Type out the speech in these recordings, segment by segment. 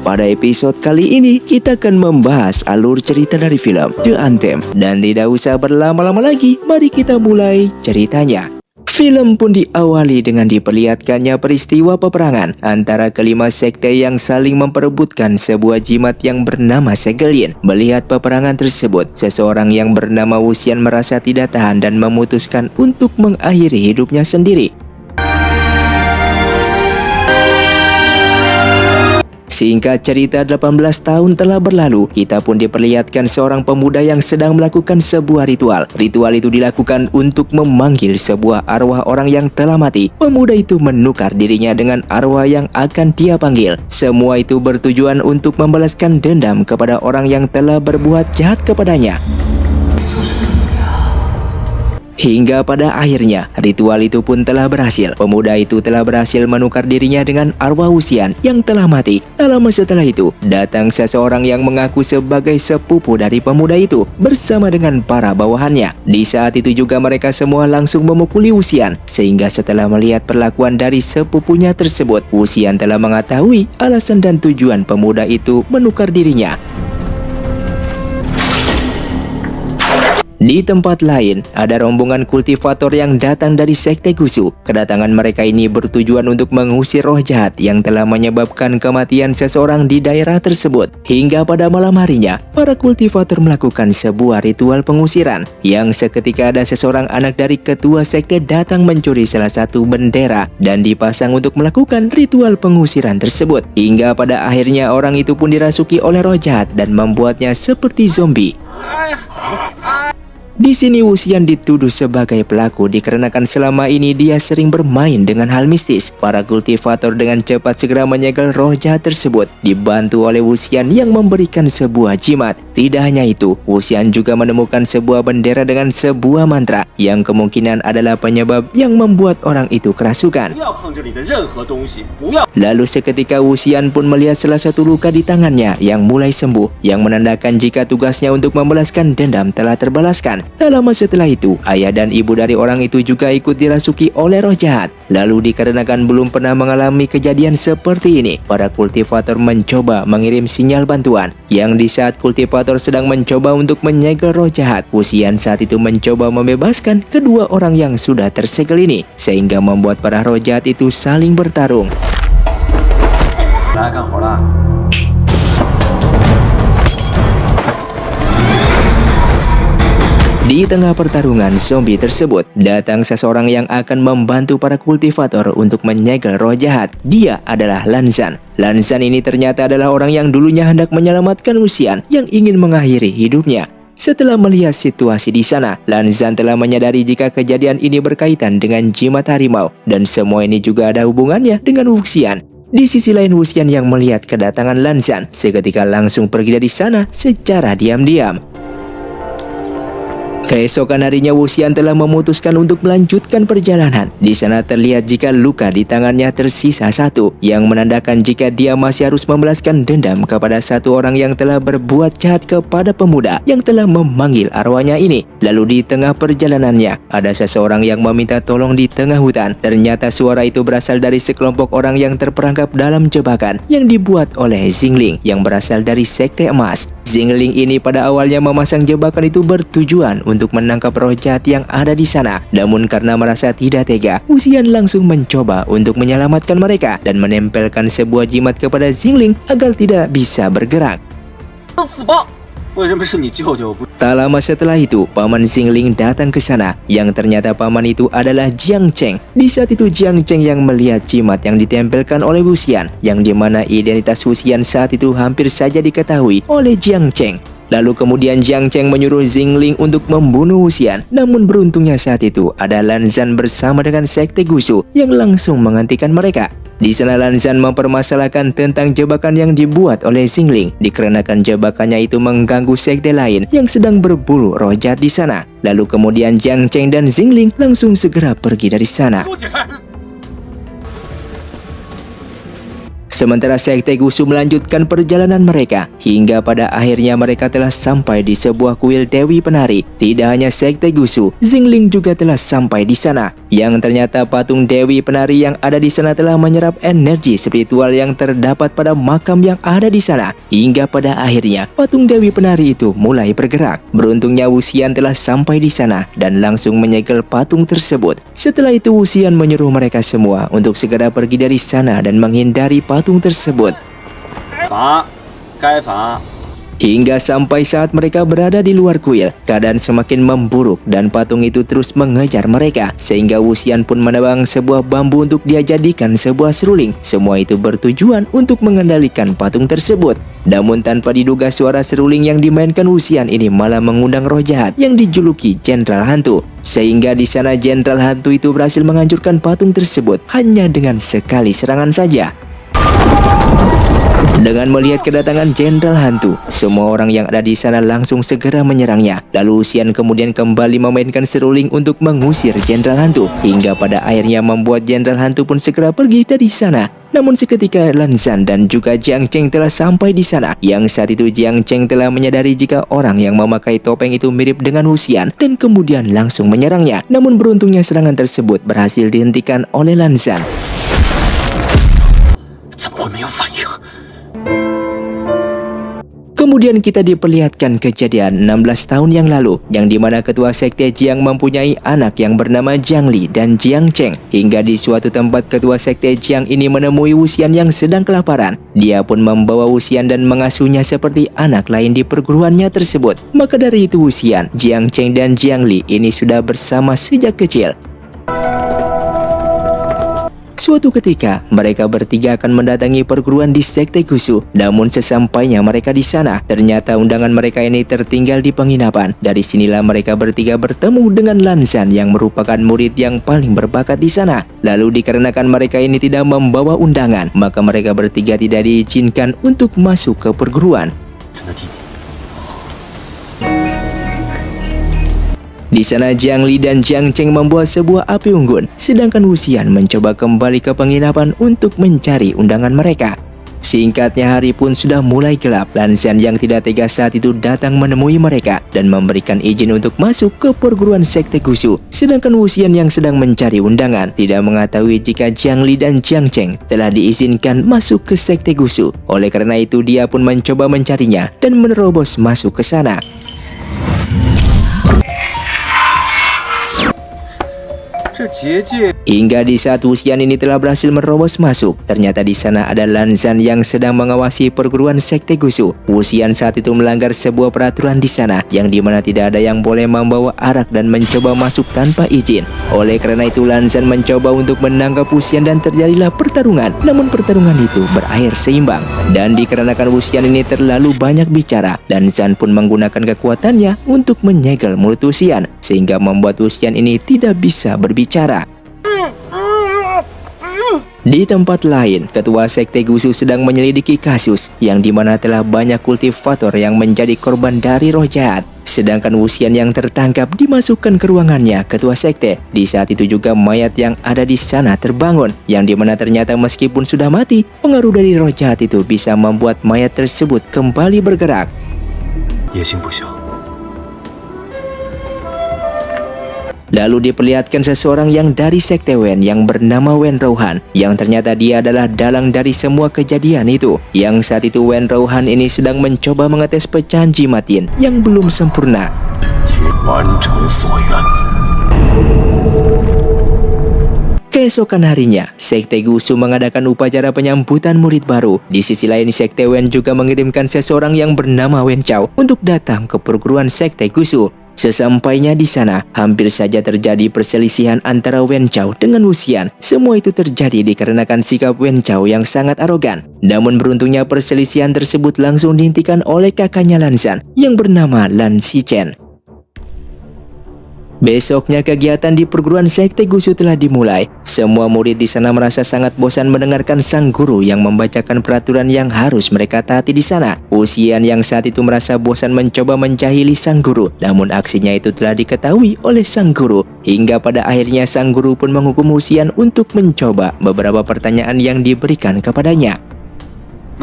Pada episode kali ini, kita akan membahas alur cerita dari film The Anthem. Dan tidak usah berlama-lama lagi, mari kita mulai ceritanya. Film pun diawali dengan diperlihatkannya peristiwa peperangan antara kelima sekte yang saling memperebutkan sebuah jimat yang bernama Segelin. Melihat peperangan tersebut, seseorang yang bernama Wuxian merasa tidak tahan dan memutuskan untuk mengakhiri hidupnya sendiri. Singkat cerita, 18 tahun telah berlalu, kita pun diperlihatkan seorang pemuda yang sedang melakukan sebuah ritual. Ritual itu dilakukan untuk memanggil sebuah arwah orang yang telah mati. Pemuda itu menukar dirinya dengan arwah yang akan dia panggil. Semua itu bertujuan untuk membalaskan dendam kepada orang yang telah berbuat jahat kepadanya. Hingga pada akhirnya, ritual itu pun telah berhasil. Pemuda itu telah berhasil menukar dirinya dengan arwah Wuxian yang telah mati. Tak lama setelah itu, datang seseorang yang mengaku sebagai sepupu dari pemuda itu bersama dengan para bawahannya. Di saat itu juga mereka semua langsung memukuli Wuxian. Sehingga setelah melihat perlakuan dari sepupunya tersebut, Wuxian telah mengetahui alasan dan tujuan pemuda itu menukar dirinya. Di tempat lain, ada rombongan kultivator yang datang dari sekte Gusu. Kedatangan mereka ini bertujuan untuk mengusir roh jahat yang telah menyebabkan kematian seseorang di daerah tersebut. Hingga pada malam harinya, para kultivator melakukan sebuah ritual pengusiran, yang seketika ada seseorang anak dari ketua sekte datang mencuri salah satu bendera dan dipasang untuk melakukan ritual pengusiran tersebut. Hingga pada akhirnya orang itu pun dirasuki oleh roh jahat dan membuatnya seperti zombie. Di sini Wuxian dituduh sebagai pelaku dikarenakan selama ini dia sering bermain dengan hal mistis. Para kultivator dengan cepat segera menyegel roh jahat tersebut, dibantu oleh Wuxian yang memberikan sebuah jimat. Tidak hanya itu, Wuxian juga menemukan sebuah bendera dengan sebuah mantra yang kemungkinan adalah penyebab yang membuat orang itu kerasukan. Lalu seketika Wuxian pun melihat salah satu luka di tangannya yang mulai sembuh, yang menandakan jika tugasnya untuk membalaskan dendam telah terbalaskan. Tak lama setelah itu, ayah dan ibu dari orang itu juga ikut dirasuki oleh roh jahat. Lalu dikarenakan belum pernah mengalami kejadian seperti ini, para kultivator mencoba mengirim sinyal bantuan. Yang di saat kultivator sedang mencoba untuk menyegel roh jahat, Wuxian saat itu mencoba membebaskan kedua orang yang sudah tersegel ini, sehingga membuat para roh jahat itu saling bertarung. Di tengah pertarungan zombie tersebut, datang seseorang yang akan membantu para kultivator untuk menyegel roh jahat. Dia adalah Lan Zhan. Lan Zhan ini ternyata adalah orang yang dulunya hendak menyelamatkan Wuxian yang ingin mengakhiri hidupnya. Setelah melihat situasi di sana, Lan Zhan telah menyadari jika kejadian ini berkaitan dengan jimat harimau, dan semua ini juga ada hubungannya dengan Wuxian. Di sisi lain, Wuxian yang melihat kedatangan Lan Zhan seketika langsung pergi dari sana secara diam-diam. Keesokan harinya, Wuxian telah memutuskan untuk melanjutkan perjalanan. Di sana terlihat jika luka di tangannya tersisa satu, yang menandakan jika dia masih harus membalaskan dendam kepada satu orang yang telah berbuat jahat kepada pemuda yang telah memanggil arwahnya ini. Lalu di tengah perjalanannya, ada seseorang yang meminta tolong di tengah hutan. Ternyata suara itu berasal dari sekelompok orang yang terperangkap dalam jebakan yang dibuat oleh Xingling yang berasal dari sekte emas. Xingling ini pada awalnya memasang jebakan itu bertujuan untuk menangkap roh jahat yang ada di sana. Namun karena merasa tidak tega, Wuxian langsung mencoba untuk menyelamatkan mereka dan menempelkan sebuah jimat kepada Xingling agar tidak bisa bergerak. Tak lama setelah itu, paman Xingling datang ke sana, yang ternyata paman itu adalah Jiang Cheng. Di saat itu Jiang Cheng yang melihat jimat yang ditempelkan oleh Wuxian, yang dimana identitas Wuxian saat itu hampir saja diketahui oleh Jiang Cheng. Lalu kemudian Jiang Cheng menyuruh Xingling untuk membunuh Wuxian. Namun beruntungnya saat itu ada Lan Zhan bersama dengan sekte Gusu yang langsung menghentikan mereka. Di sana Lan Zhan mempermasalahkan tentang jebakan yang dibuat oleh Xingling, dikarenakan jebakannya itu mengganggu sekte lain yang sedang berburu roh jahat di sana. Lalu kemudian Jiang Cheng dan Xingling langsung segera pergi dari sana. Sementara Sekte Gusu melanjutkan perjalanan mereka hingga pada akhirnya mereka telah sampai di sebuah kuil Dewi Penari. Tidak hanya Sekte Gusu, Xingling juga telah sampai di sana. Yang ternyata patung Dewi Penari yang ada di sana telah menyerap energi spiritual yang terdapat pada makam yang ada di sana. Hingga pada akhirnya patung Dewi Penari itu mulai bergerak. Beruntungnya Wuxian telah sampai di sana dan langsung menyegel patung tersebut. Setelah itu Wuxian menyuruh mereka semua untuk segera pergi dari sana dan menghindari patung tersebut. Hingga sampai saat mereka berada di luar kuil, keadaan semakin memburuk dan patung itu terus mengejar mereka. Sehingga Wuxian pun menebang sebuah bambu untuk dia jadikan sebuah seruling. Semua itu bertujuan untuk mengendalikan patung tersebut. Namun tanpa diduga suara seruling yang dimainkan Wuxian ini malah mengundang roh jahat yang dijuluki Jenderal Hantu. Sehingga di sana Jenderal Hantu itu berhasil menghancurkan patung tersebut hanya dengan sekali serangan saja. Dengan melihat kedatangan Jenderal Hantu, semua orang yang ada di sana langsung segera menyerangnya. Lalu Wuxian kemudian kembali memainkan seruling untuk mengusir Jenderal Hantu, hingga pada akhirnya membuat Jenderal Hantu pun segera pergi dari sana. Namun seketika Lan Zhan dan juga Jiang Cheng telah sampai di sana. Yang saat itu Jiang Cheng telah menyadari jika orang yang memakai topeng itu mirip dengan Wuxian dan kemudian langsung menyerangnya. Namun beruntungnya serangan tersebut berhasil dihentikan oleh Lan Zhan. Kemudian kita diperlihatkan kejadian 16 tahun yang lalu, yang dimana ketua sekte Jiang mempunyai anak yang bernama Jiang Li dan Jiang Cheng. Hingga di suatu tempat ketua sekte Jiang ini menemui Wuxian yang sedang kelaparan. Dia pun membawa Wuxian dan mengasuhnya seperti anak lain di perguruannya tersebut. Maka dari itu Wuxian, Jiang Cheng dan Jiang Li ini sudah bersama sejak kecil. Suatu ketika, mereka bertiga akan mendatangi perguruan di Sekte Gusu. Namun sesampainya mereka di sana, ternyata undangan mereka ini tertinggal di penginapan. Dari sinilah mereka bertiga bertemu dengan Lan Zhan yang merupakan murid yang paling berbakat di sana. Lalu dikarenakan mereka ini tidak membawa undangan, maka mereka bertiga tidak diizinkan untuk masuk ke perguruan. Di sana Jiang Li dan Jiang Cheng membuat sebuah api unggun, sedangkan Wuxian mencoba kembali ke penginapan untuk mencari undangan mereka. Singkatnya hari pun sudah mulai gelap. Lan Zhan yang tidak tega saat itu datang menemui mereka dan memberikan izin untuk masuk ke perguruan Sekte Gusu. Sedangkan Wuxian yang sedang mencari undangan tidak mengetahui jika Jiang Li dan Jiang Cheng telah diizinkan masuk ke Sekte Gusu. Oleh karena itu dia pun mencoba mencarinya dan menerobos masuk ke sana. Hingga di saat Wuxian ini telah berhasil menerobos masuk, ternyata di sana ada Lan Zhan yang sedang mengawasi perguruan Sekte Gusu. Wuxian saat itu melanggar sebuah peraturan di sana, yang dimana tidak ada yang boleh membawa arak dan mencoba masuk tanpa izin. Oleh karena itu Lan Zhan mencoba untuk menangkap Wuxian dan terjadilah pertarungan. Namun pertarungan itu berakhir seimbang. Dan dikarenakan Wuxian ini terlalu banyak bicara, Lan Zhan pun menggunakan kekuatannya untuk menyegel mulut Wuxian, sehingga membuat Wuxian ini tidak bisa berbicara. Di tempat lain, ketua Sekte Gusu sedang menyelidiki kasus yang dimana telah banyak kultivator yang menjadi korban dari roh jahat. Sedangkan Wuxian yang tertangkap dimasukkan ke ruangannya ketua sekte. Di saat itu juga mayat yang ada di sana terbangun, yang dimana ternyata meskipun sudah mati, pengaruh dari roh jahat itu bisa membuat mayat tersebut kembali bergerak. Lalu diperlihatkan seseorang yang dari sekte Wen yang bernama Wen Rouhan, yang ternyata dia adalah dalang dari semua kejadian itu. Yang saat itu Wen Rouhan ini sedang mencoba mengetes pecahan jimatin yang belum sempurna. Keesokan harinya, Sekte Gusu mengadakan upacara penyambutan murid baru. Di sisi lain, Sekte Wen juga mengirimkan seseorang yang bernama Wen Chao untuk datang ke perguruan Sekte Gusu. Sesampainya di sana, hampir saja terjadi perselisihan antara Wen Chao dengan Wuxian. Semua itu terjadi dikarenakan sikap Wen Chao yang sangat arogan. Namun beruntungnya perselisihan tersebut langsung dihentikan oleh kakaknya Lan Zhan yang bernama Lan Xichen. Besoknya kegiatan di perguruan Sekte Gusu telah dimulai. Semua murid di sana merasa sangat bosan mendengarkan sang guru yang membacakan peraturan yang harus mereka taati di sana. Wuxian yang saat itu merasa bosan mencoba menjahili sang guru, namun aksinya itu telah diketahui oleh sang guru. Hingga pada akhirnya sang guru pun menghukum Wuxian untuk mencoba beberapa pertanyaan yang diberikan kepadanya.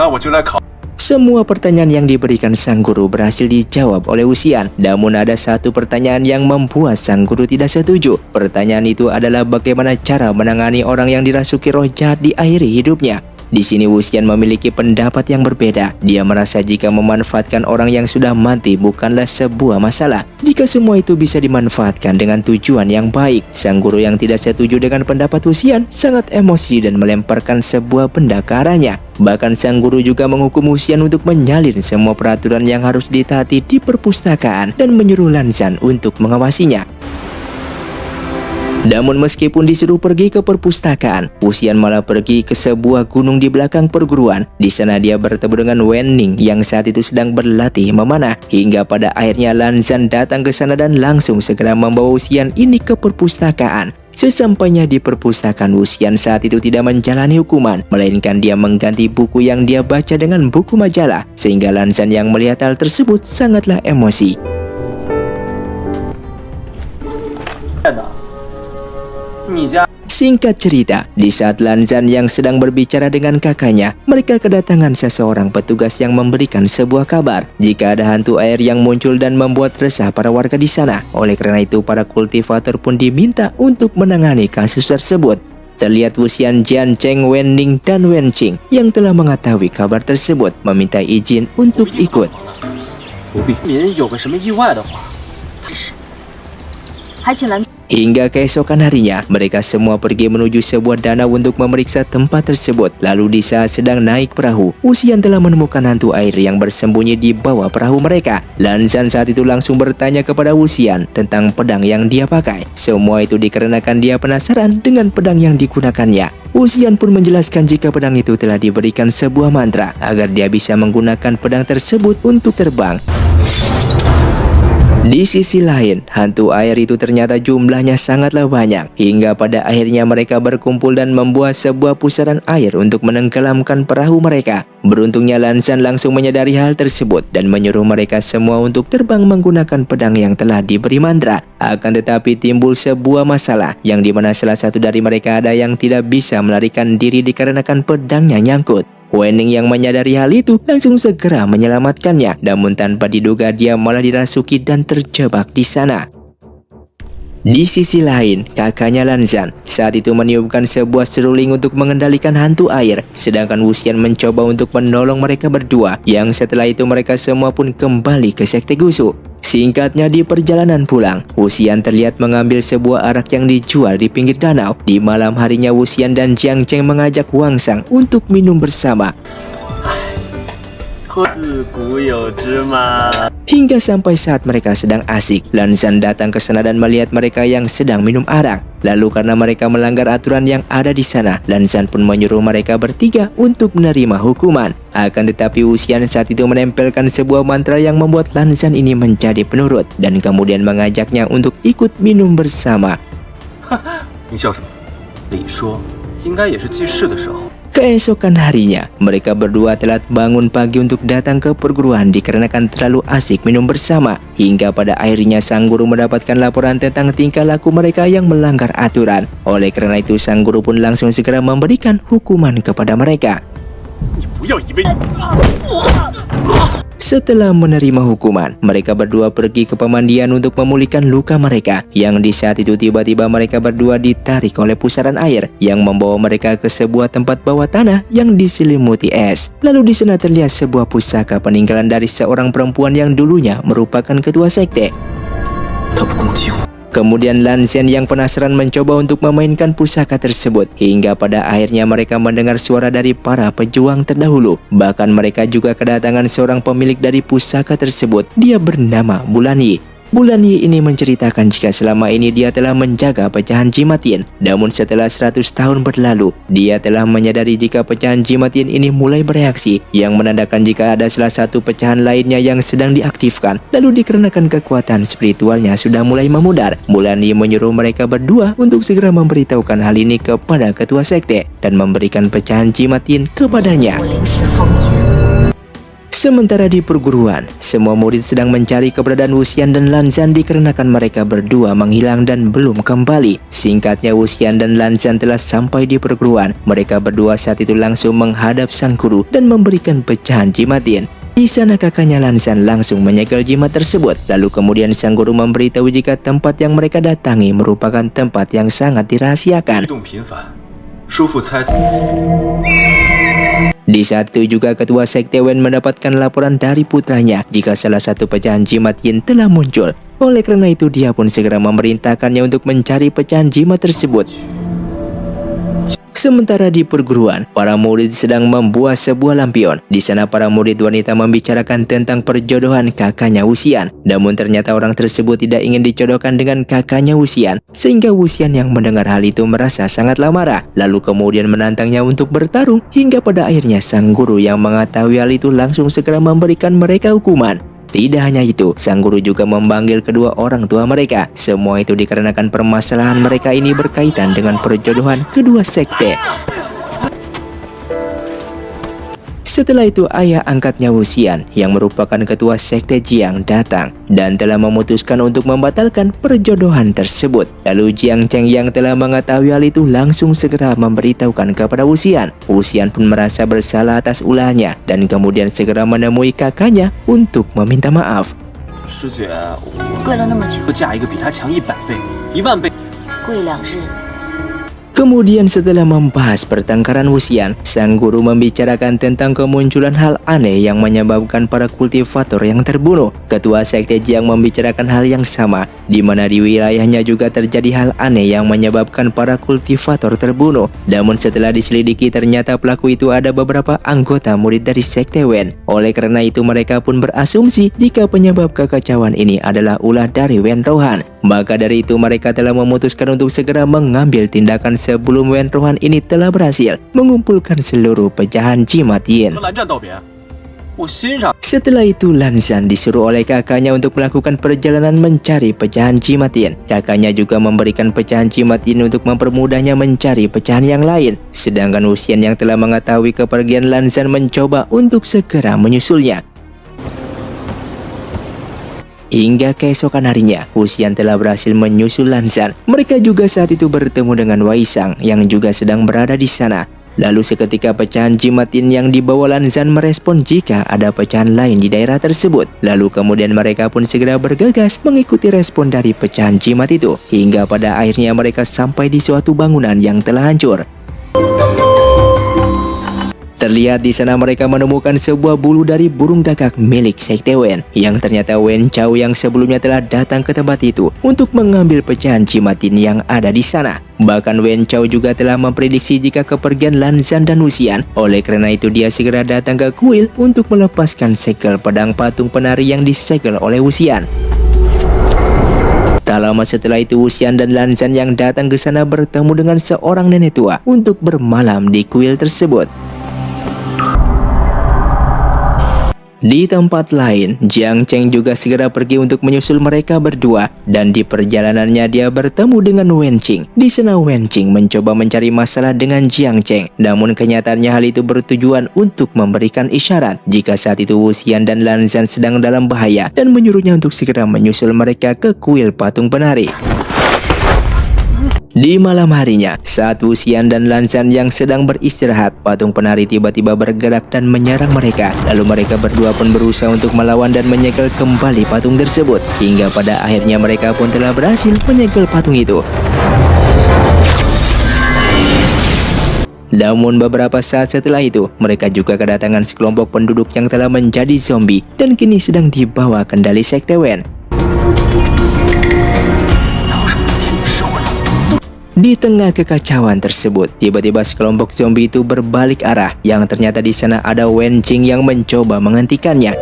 那我就来考。 Semua pertanyaan yang diberikan sang guru berhasil dijawab oleh Wuxian. Namun ada satu pertanyaan yang membuat sang guru tidak setuju. Pertanyaan itu adalah bagaimana cara menangani orang yang dirasuki roh jahat di akhir hidupnya. Di sini Wuxian memiliki pendapat yang berbeda. Dia merasa jika memanfaatkan orang yang sudah mati bukanlah sebuah masalah jika semua itu bisa dimanfaatkan dengan tujuan yang baik. Sang guru yang tidak setuju dengan pendapat Wuxian sangat emosi dan melemparkan sebuah benda ke arahnya. Bahkan sang guru juga menghukum Wuxian untuk menyalin semua peraturan yang harus ditaati di perpustakaan dan menyuruh Lan Zhan untuk mengawasinya. Namun meskipun disuruh pergi ke perpustakaan, Wuxian malah pergi ke sebuah gunung di belakang perguruan. Di sana dia bertemu dengan Wen Ning yang saat itu sedang berlatih memanah. Hingga pada akhirnya Lan Zhan datang ke sana dan langsung segera membawa Wuxian ini ke perpustakaan. Sesampainya di perpustakaan, Wuxian saat itu tidak menjalani hukuman, melainkan dia mengganti buku yang dia baca dengan buku majalah. Sehingga Lan Zhan yang melihat hal tersebut sangatlah emosi. Singkat cerita, di saat Lan Zhan yang sedang berbicara dengan kakaknya, mereka kedatangan seseorang petugas yang memberikan sebuah kabar jika ada hantu air yang muncul dan membuat resah para warga di sana. Oleh karena itu, para kultivator pun diminta untuk menangani kasus tersebut. Terlihat Wuxian, Jian Cheng, Wen Ning, dan Wen Qing yang telah mengetahui kabar tersebut meminta izin untuk ikut. Hingga keesokan harinya, mereka semua pergi menuju sebuah danau untuk memeriksa tempat tersebut. Lalu di saat sedang naik perahu, Wuxian telah menemukan hantu air yang bersembunyi di bawah perahu mereka. Lan Zhan saat itu langsung bertanya kepada Wuxian tentang pedang yang dia pakai. Semua itu dikarenakan dia penasaran dengan pedang yang digunakannya. Wuxian pun menjelaskan jika pedang itu telah diberikan sebuah mantra agar dia bisa menggunakan pedang tersebut untuk terbang. Di sisi lain, hantu air itu ternyata jumlahnya sangatlah banyak. Hingga pada akhirnya mereka berkumpul dan membuat sebuah pusaran air untuk menenggelamkan perahu mereka. Beruntungnya Lan Zhan langsung menyadari hal tersebut dan menyuruh mereka semua untuk terbang menggunakan pedang yang telah diberi mantra. Akan tetapi timbul sebuah masalah yang dimana salah satu dari mereka ada yang tidak bisa melarikan diri dikarenakan pedangnya nyangkut. Wen Ning yang menyadari hal itu langsung segera menyelamatkannya, namun tanpa diduga dia malah dirasuki dan terjebak di sana. Di sisi lain, kakaknya Lan Zhan saat itu meniupkan sebuah seruling untuk mengendalikan hantu air, sedangkan Wuxian mencoba untuk menolong mereka berdua, yang setelah itu mereka semua pun kembali ke Sekte Gusu. Singkatnya, di perjalanan pulang, Wuxian terlihat mengambil sebuah arak yang dijual di pinggir danau. Di malam harinya, Wuxian dan Jiang Cheng mengajak Wang Sang untuk minum bersama. Hingga sampai saat mereka sedang asik, Lan Zhan datang ke sana dan melihat mereka yang sedang minum arak. Lalu karena mereka melanggar aturan yang ada di sana, Lan Zhan pun menyuruh mereka bertiga untuk menerima hukuman. Akan tetapi Wuxian saat itu menempelkan sebuah mantra yang membuat Lan Zhan ini menjadi penurut dan kemudian mengajaknya untuk ikut minum bersama. Keesokan harinya, mereka berdua telat bangun pagi untuk datang ke perguruan dikarenakan terlalu asik minum bersama. Hingga pada akhirnya sang guru mendapatkan laporan tentang tingkah laku mereka yang melanggar aturan. Oleh karena itu sang guru pun langsung segera memberikan hukuman kepada mereka. Setelah menerima hukuman, mereka berdua pergi ke pemandian untuk memulihkan luka mereka. Yang di saat itu tiba-tiba mereka berdua ditarik oleh pusaran air yang membawa mereka ke sebuah tempat bawah tanah yang diselimuti es. Lalu di sana terlihat sebuah pusaka peninggalan dari seorang perempuan yang dulunya merupakan ketua sekte. Kemudian Lan Zhan yang penasaran mencoba untuk memainkan pusaka tersebut. Hingga pada akhirnya mereka mendengar suara dari para pejuang terdahulu. Bahkan mereka juga kedatangan seorang pemilik dari pusaka tersebut. Dia bernama Bulan Yi. Bulan Yi ini menceritakan jika selama ini dia telah menjaga pecahan jimat yin. Namun setelah 100 tahun berlalu, dia telah menyadari jika pecahan jimat yin ini mulai bereaksi, yang menandakan jika ada salah satu pecahan lainnya yang sedang diaktifkan. Lalu dikarenakan kekuatan spiritualnya sudah mulai memudar, Bulan Yi menyuruh mereka berdua untuk segera memberitahukan hal ini kepada ketua sekte dan memberikan pecahan jimat yin kepadanya. Sementara di perguruan, semua murid sedang mencari keberadaan Wuxian dan Lanzan dikarenakan mereka berdua menghilang dan belum kembali. Singkatnya, Wuxian dan Lanzan telah sampai di perguruan. Mereka berdua saat itu langsung menghadap sang guru dan memberikan pecahan jimat yin. Di sana kakaknya Lanzan langsung menyegel jimat tersebut. Lalu kemudian sang guru memberitahu jika tempat yang mereka datangi merupakan tempat yang sangat dirahasiakan. Di saat itu juga ketua sekte Wen mendapatkan laporan dari putranya jika salah satu pecahan jimat yin telah muncul. Oleh karena itu dia pun segera memerintahkannya untuk mencari pecahan jimat tersebut. Sementara di perguruan, para murid sedang membuat sebuah lampion. Di sana para murid wanita membicarakan tentang perjodohan kakaknya Wuxian. Namun ternyata orang tersebut tidak ingin dijodohkan dengan kakaknya Wuxian, sehingga Wuxian yang mendengar hal itu merasa sangatlah marah. Lalu kemudian menantangnya untuk bertarung, hingga pada akhirnya sang guru yang mengetahui hal itu langsung segera memberikan mereka hukuman. Tidak hanya itu, sang guru juga memanggil kedua orang tua mereka. Semua itu dikarenakan permasalahan mereka ini berkaitan dengan perjodohan kedua sekte. Setelah itu ayah angkatnya Wuxian yang merupakan ketua sekte Jiang datang dan telah memutuskan untuk membatalkan perjodohan tersebut. Lalu Jiang Cheng yang telah mengetahui hal itu langsung segera memberitahukan kepada Wuxian. Wuxian pun merasa bersalah atas ulahnya dan kemudian segera menemui kakaknya untuk meminta maaf. Kemudian setelah membahas pertengkaran Wuxian, sang guru membicarakan tentang kemunculan hal aneh yang menyebabkan para kultivator yang terbunuh. Ketua sekte Jiang membicarakan hal yang sama, di mana di wilayahnya juga terjadi hal aneh yang menyebabkan para kultivator terbunuh. Namun setelah diselidiki ternyata pelaku itu ada beberapa anggota murid dari sekte Wen. Oleh karena itu mereka pun berasumsi jika penyebab kekacauan ini adalah ulah dari Wen Rohan. Maka dari itu mereka telah memutuskan untuk segera mengambil tindakan sebelum Wen Rohan ini telah berhasil mengumpulkan seluruh pecahan jimat yin. Setelah itu Lanzan disuruh oleh kakaknya untuk melakukan perjalanan mencari pecahan jimat yin. Kakaknya juga memberikan pecahan jimat yin untuk mempermudahnya mencari pecahan yang lain. Sedangkan Wuxian yang telah mengetahui kepergian Lanzan mencoba untuk segera menyusulnya. Hingga keesokan harinya, Wuxian telah berhasil menyusul Lanzan. Mereka juga saat itu bertemu dengan Wei Sang yang juga sedang berada di sana. Lalu seketika pecahan jimat yin yang dibawa Lanzan merespon jika ada pecahan lain di daerah tersebut. Lalu kemudian mereka pun segera bergegas mengikuti respon dari pecahan jimat itu. Hingga pada akhirnya mereka sampai di suatu bangunan yang telah hancur. Terlihat di sana mereka menemukan sebuah bulu dari burung gagak milik sekte Wen, yang ternyata Wen Chao yang sebelumnya telah datang ke tempat itu untuk mengambil pecahan jimat yin yang ada di sana. Bahkan Wen Chao juga telah memprediksi jika kepergian Lanzan dan Wuxian. Oleh karena itu dia segera datang ke kuil untuk melepaskan segel pedang patung penari yang disegel oleh Wuxian. Tak lama setelah itu Wuxian dan Lanzan yang datang ke sana bertemu dengan seorang nenek tua untuk bermalam di kuil tersebut. Di tempat lain, Jiang Cheng juga segera pergi untuk menyusul mereka berdua dan di perjalanannya dia bertemu dengan Wen Qing. Di sana Wen Qing mencoba mencari masalah dengan Jiang Cheng, namun kenyataannya hal itu bertujuan untuk memberikan isyarat jika saat itu Wuxian dan Lanzan sedang dalam bahaya dan menyuruhnya untuk segera menyusul mereka ke kuil patung penari. Di malam harinya, saat Wuxian dan Lanzan yang sedang beristirahat, patung penari tiba-tiba bergerak dan menyerang mereka. Lalu mereka berdua pun berusaha untuk melawan dan menyegel kembali patung tersebut. Hingga pada akhirnya mereka pun telah berhasil menyegel patung itu. Namun beberapa saat setelah itu, mereka juga kedatangan sekelompok penduduk yang telah menjadi zombie dan kini sedang dibawa kendali sekte Wen. Di tengah kekacauan tersebut, tiba-tiba sekelompok zombie itu berbalik arah, yang ternyata di sana ada Wen Qing yang mencoba menghentikannya.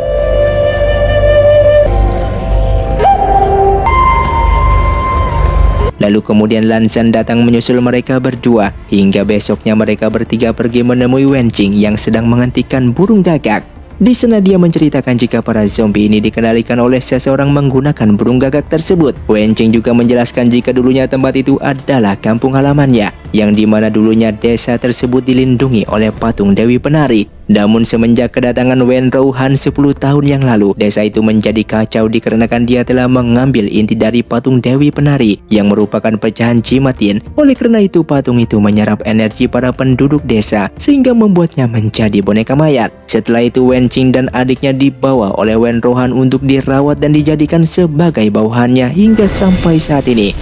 Lalu kemudian Lanzan datang menyusul mereka berdua, hingga besoknya mereka bertiga pergi menemui Wen Qing yang sedang menghentikan burung gagak. Di sana dia menceritakan jika para zombie ini dikendalikan oleh seseorang menggunakan burung gagak tersebut. Wen Qing juga menjelaskan jika dulunya tempat itu adalah kampung halamannya, yang dimana dulunya desa tersebut dilindungi oleh patung Dewi Penari. Namun semenjak kedatangan Wen Rouhan 10 tahun yang lalu, desa itu menjadi kacau dikarenakan dia telah mengambil inti dari patung Dewi Penari yang merupakan pecahan jimatin. Oleh karena itu patung itu menyerap energi para penduduk desa sehingga membuatnya menjadi boneka mayat. Setelah itu Wen Qing dan adiknya dibawa oleh Wen Rouhan untuk dirawat dan dijadikan sebagai bawahannya hingga sampai saat ini.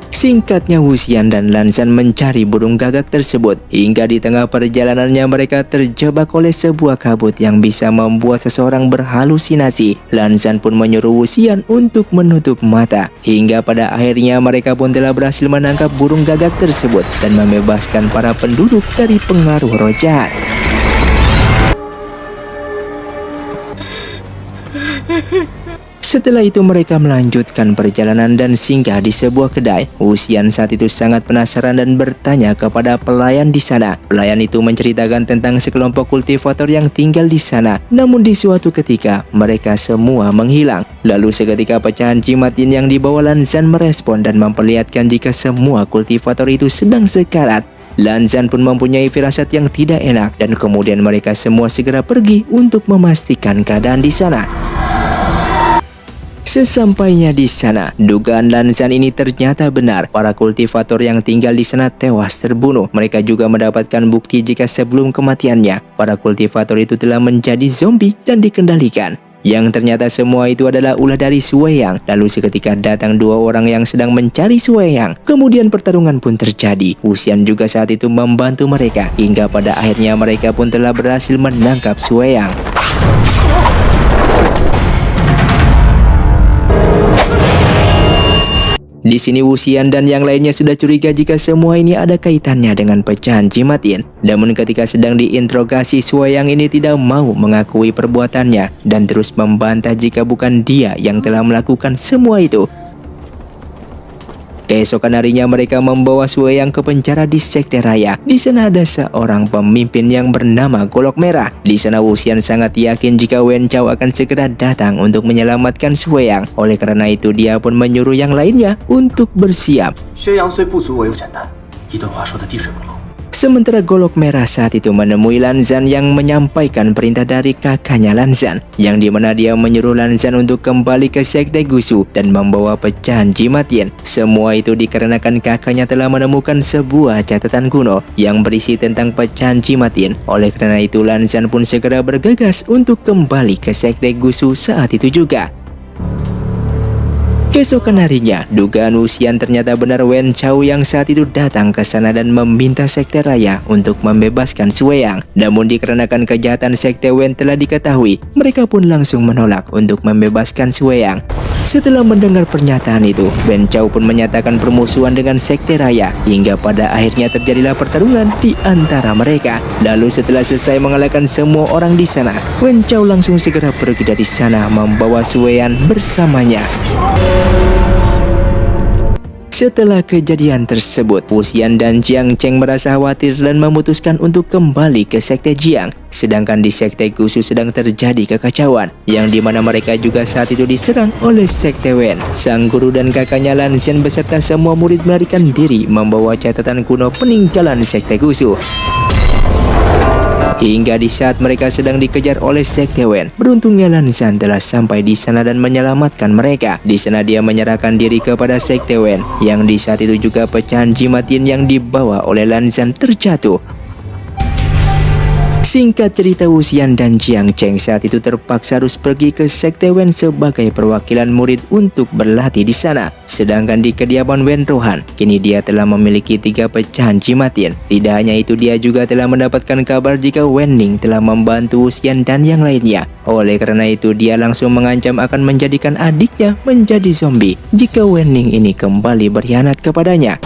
Singkatnya, Wu Xian dan Lan Zhan mencari burung gagak tersebut. Hingga di tengah perjalanannya mereka terjebak oleh sebuah kabut yang bisa membuat seseorang berhalusinasi. Lan Zhan pun menyuruh Wu Xian untuk menutup mata. Hingga pada akhirnya mereka pun telah berhasil menangkap burung gagak tersebut dan membebaskan para penduduk dari pengaruh roh jahat. Setelah itu mereka melanjutkan perjalanan dan singgah di sebuah kedai. Wu Xian saat itu sangat penasaran dan bertanya kepada pelayan di sana. Pelayan itu menceritakan tentang sekelompok kultivator yang tinggal di sana. Namun di suatu ketika mereka semua menghilang. Lalu seketika pecahan jimatin yang dibawa Lan Zhan merespon dan memperlihatkan jika semua kultivator itu sedang sekarat. Lan Zhan pun mempunyai firasat yang tidak enak dan kemudian mereka semua segera pergi untuk memastikan keadaan di sana. Sesampainya di sana, dugaan Lan Zhan ini ternyata benar. Para kultivator yang tinggal di sana tewas terbunuh. Mereka juga mendapatkan bukti jika sebelum kematiannya, para kultivator itu telah menjadi zombie dan dikendalikan. Yang ternyata semua itu adalah ulah dari Sue Yang. Lalu seketika datang dua orang yang sedang mencari Sue Yang. Kemudian pertarungan pun terjadi. Wu Xian juga saat itu membantu mereka. Hingga pada akhirnya mereka pun telah berhasil menangkap Sue Yang. Di sini Wu Xian dan yang lainnya sudah curiga jika semua ini ada kaitannya dengan pecahan jimatin. Namun ketika sedang diinterogasi, Sue Yang ini tidak mau mengakui perbuatannya dan terus membantah jika bukan dia yang telah melakukan semua itu. Keesokan harinya mereka membawa Sue Yang ke penjara di Sekte Raya. Di sana ada seorang pemimpin yang bernama Golok Merah. Di sana Wu Xian sangat yakin jika Wen Chao akan segera datang untuk menyelamatkan Sue Yang. Oleh karena itu dia pun menyuruh yang lainnya untuk bersiap. Sementara Golok Merah saat itu menemui Lan Zhan yang menyampaikan perintah dari kakaknya Lan Zhan, yang dimana dia menyuruh Lan Zhan untuk kembali ke Sekte Gusu dan membawa pecahan jimatin. Semua itu dikarenakan kakaknya telah menemukan sebuah catatan kuno yang berisi tentang pecahan jimatin. Oleh karena itu Lan Zhan pun segera bergegas untuk kembali ke Sekte Gusu saat itu juga. Keesokan harinya, dugaan Wu Xian ternyata benar. Wen Chao yang saat itu datang ke sana dan meminta Sekte Raya untuk membebaskan Sue Yang. Namun dikarenakan kejahatan Sekte Wen telah diketahui, mereka pun langsung menolak untuk membebaskan Sue Yang. Setelah mendengar pernyataan itu, Wen Chao pun menyatakan permusuhan dengan Sekte Raya hingga pada akhirnya terjadilah pertarungan di antara mereka. Lalu setelah selesai mengalahkan semua orang di sana, Wen Chao langsung segera pergi dari sana membawa Sue Yang bersamanya. Setelah kejadian tersebut, Wu Xian dan Jiang Cheng merasa khawatir dan memutuskan untuk kembali ke Sekte Jiang. Sedangkan di Sekte Gusu sedang terjadi kekacauan, yang dimana mereka juga saat itu diserang oleh Sekte Wen. Sang guru dan kakaknya Lan Zhan beserta semua murid melarikan diri membawa catatan kuno peninggalan Sekte Gusu. Hingga di saat mereka sedang dikejar oleh Sekte Wen, beruntungnya Lan Zhan telah sampai di sana dan menyelamatkan mereka. Di sana dia menyerahkan diri kepada Sekte Wen, yang di saat itu juga pecahan jimatin yang dibawa oleh Lan Zhan terjatuh. Singkat cerita, Wu Xian dan Jiang Cheng saat itu terpaksa harus pergi ke Sekte Wen sebagai perwakilan murid untuk berlatih di sana. Sedangkan di kediaman Wen Rouhan, kini dia telah memiliki 3 pecahan jimatin. Tidak hanya itu, dia juga telah mendapatkan kabar jika Wen Ning telah membantu Wu Xian dan yang lainnya. Oleh karena itu, dia langsung mengancam akan menjadikan adiknya menjadi zombie jika Wen Ning ini kembali berkhianat kepadanya.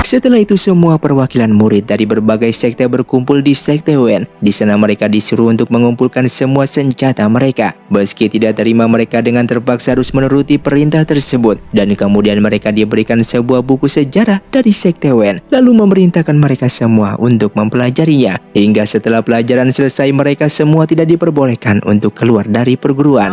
Setelah itu semua perwakilan murid dari berbagai sekte berkumpul di Sekte Wen. Di sana mereka disuruh untuk mengumpulkan semua senjata mereka. Meski tidak terima, mereka dengan terpaksa harus menuruti perintah tersebut. Dan kemudian mereka diberikan sebuah buku sejarah dari Sekte Wen, lalu memerintahkan mereka semua untuk mempelajarinya. Hingga setelah pelajaran selesai, mereka semua tidak diperbolehkan untuk keluar dari perguruan.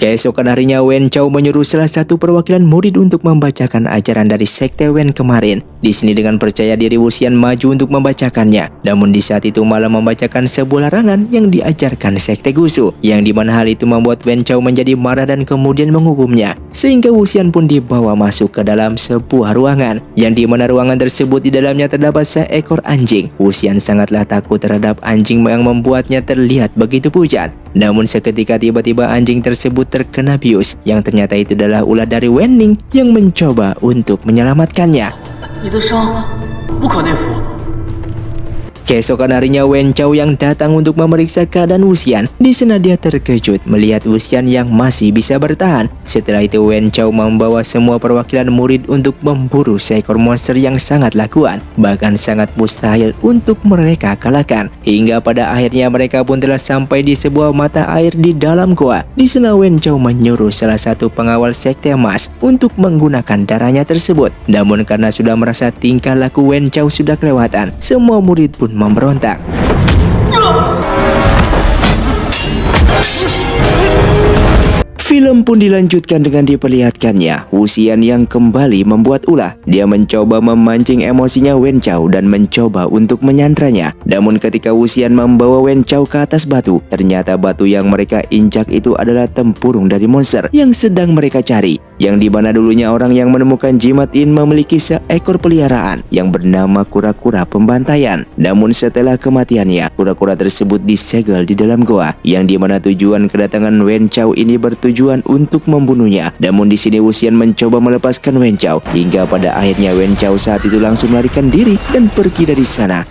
Keesokan harinya Wen Chao menyuruh salah satu perwakilan murid untuk membacakan ajaran dari sekte Wen kemarin. Di sini dengan percaya diri Wuxian maju untuk membacakannya. Namun di saat itu malah membacakan sebuah larangan yang diajarkan sekte Gusu, yang dimana hal itu membuat Wen Chao menjadi marah dan kemudian menghukumnya. Sehingga Wuxian pun dibawa masuk ke dalam sebuah ruangan, yang dimana ruangan tersebut di dalamnya terdapat seekor anjing. Wuxian sangatlah takut terhadap anjing yang membuatnya terlihat begitu pucat. Namun seketika tiba-tiba anjing tersebut terkena bius, yang ternyata itu adalah ulah dari Wen Ning yang mencoba untuk menyelamatkannya. Keesokan harinya Wen Chao yang datang untuk memeriksa keadaan Wuxian. Di sana dia terkejut melihat Wuxian yang masih bisa bertahan. Setelah itu Wen Chao membawa semua perwakilan murid untuk memburu seekor monster yang sangatlah kuat, bahkan sangat mustahil untuk mereka kalahkan. Hingga pada akhirnya mereka pun telah sampai di sebuah mata air di dalam goa. Di sana Wen Chao menyuruh salah satu pengawal sekte emas untuk menggunakan darahnya tersebut. Namun karena sudah merasa tingkah laku Wen Chao sudah kelewatan, semua murid pun memberontak. Film pun dilanjutkan dengan diperlihatkannya Wuxian yang kembali membuat ulah. Dia mencoba memancing emosinya Wen Chao dan mencoba untuk menyandranya. Namun ketika Wuxian membawa Wen Chao ke atas batu, ternyata batu yang mereka injak itu adalah tempurung dari monster yang sedang mereka cari. Yang dimana dulunya orang yang menemukan jimat In memiliki seekor peliharaan yang bernama kura-kura pembantaian. Namun setelah kematiannya, kura-kura tersebut disegel di dalam goa, yang dimana tujuan kedatangan Wen Chao ini bertujuan untuk membunuhnya. Namun di sini Wuxian mencoba melepaskan Wen Chao, hingga pada akhirnya Wen Chao saat itu langsung melarikan diri dan pergi dari sana.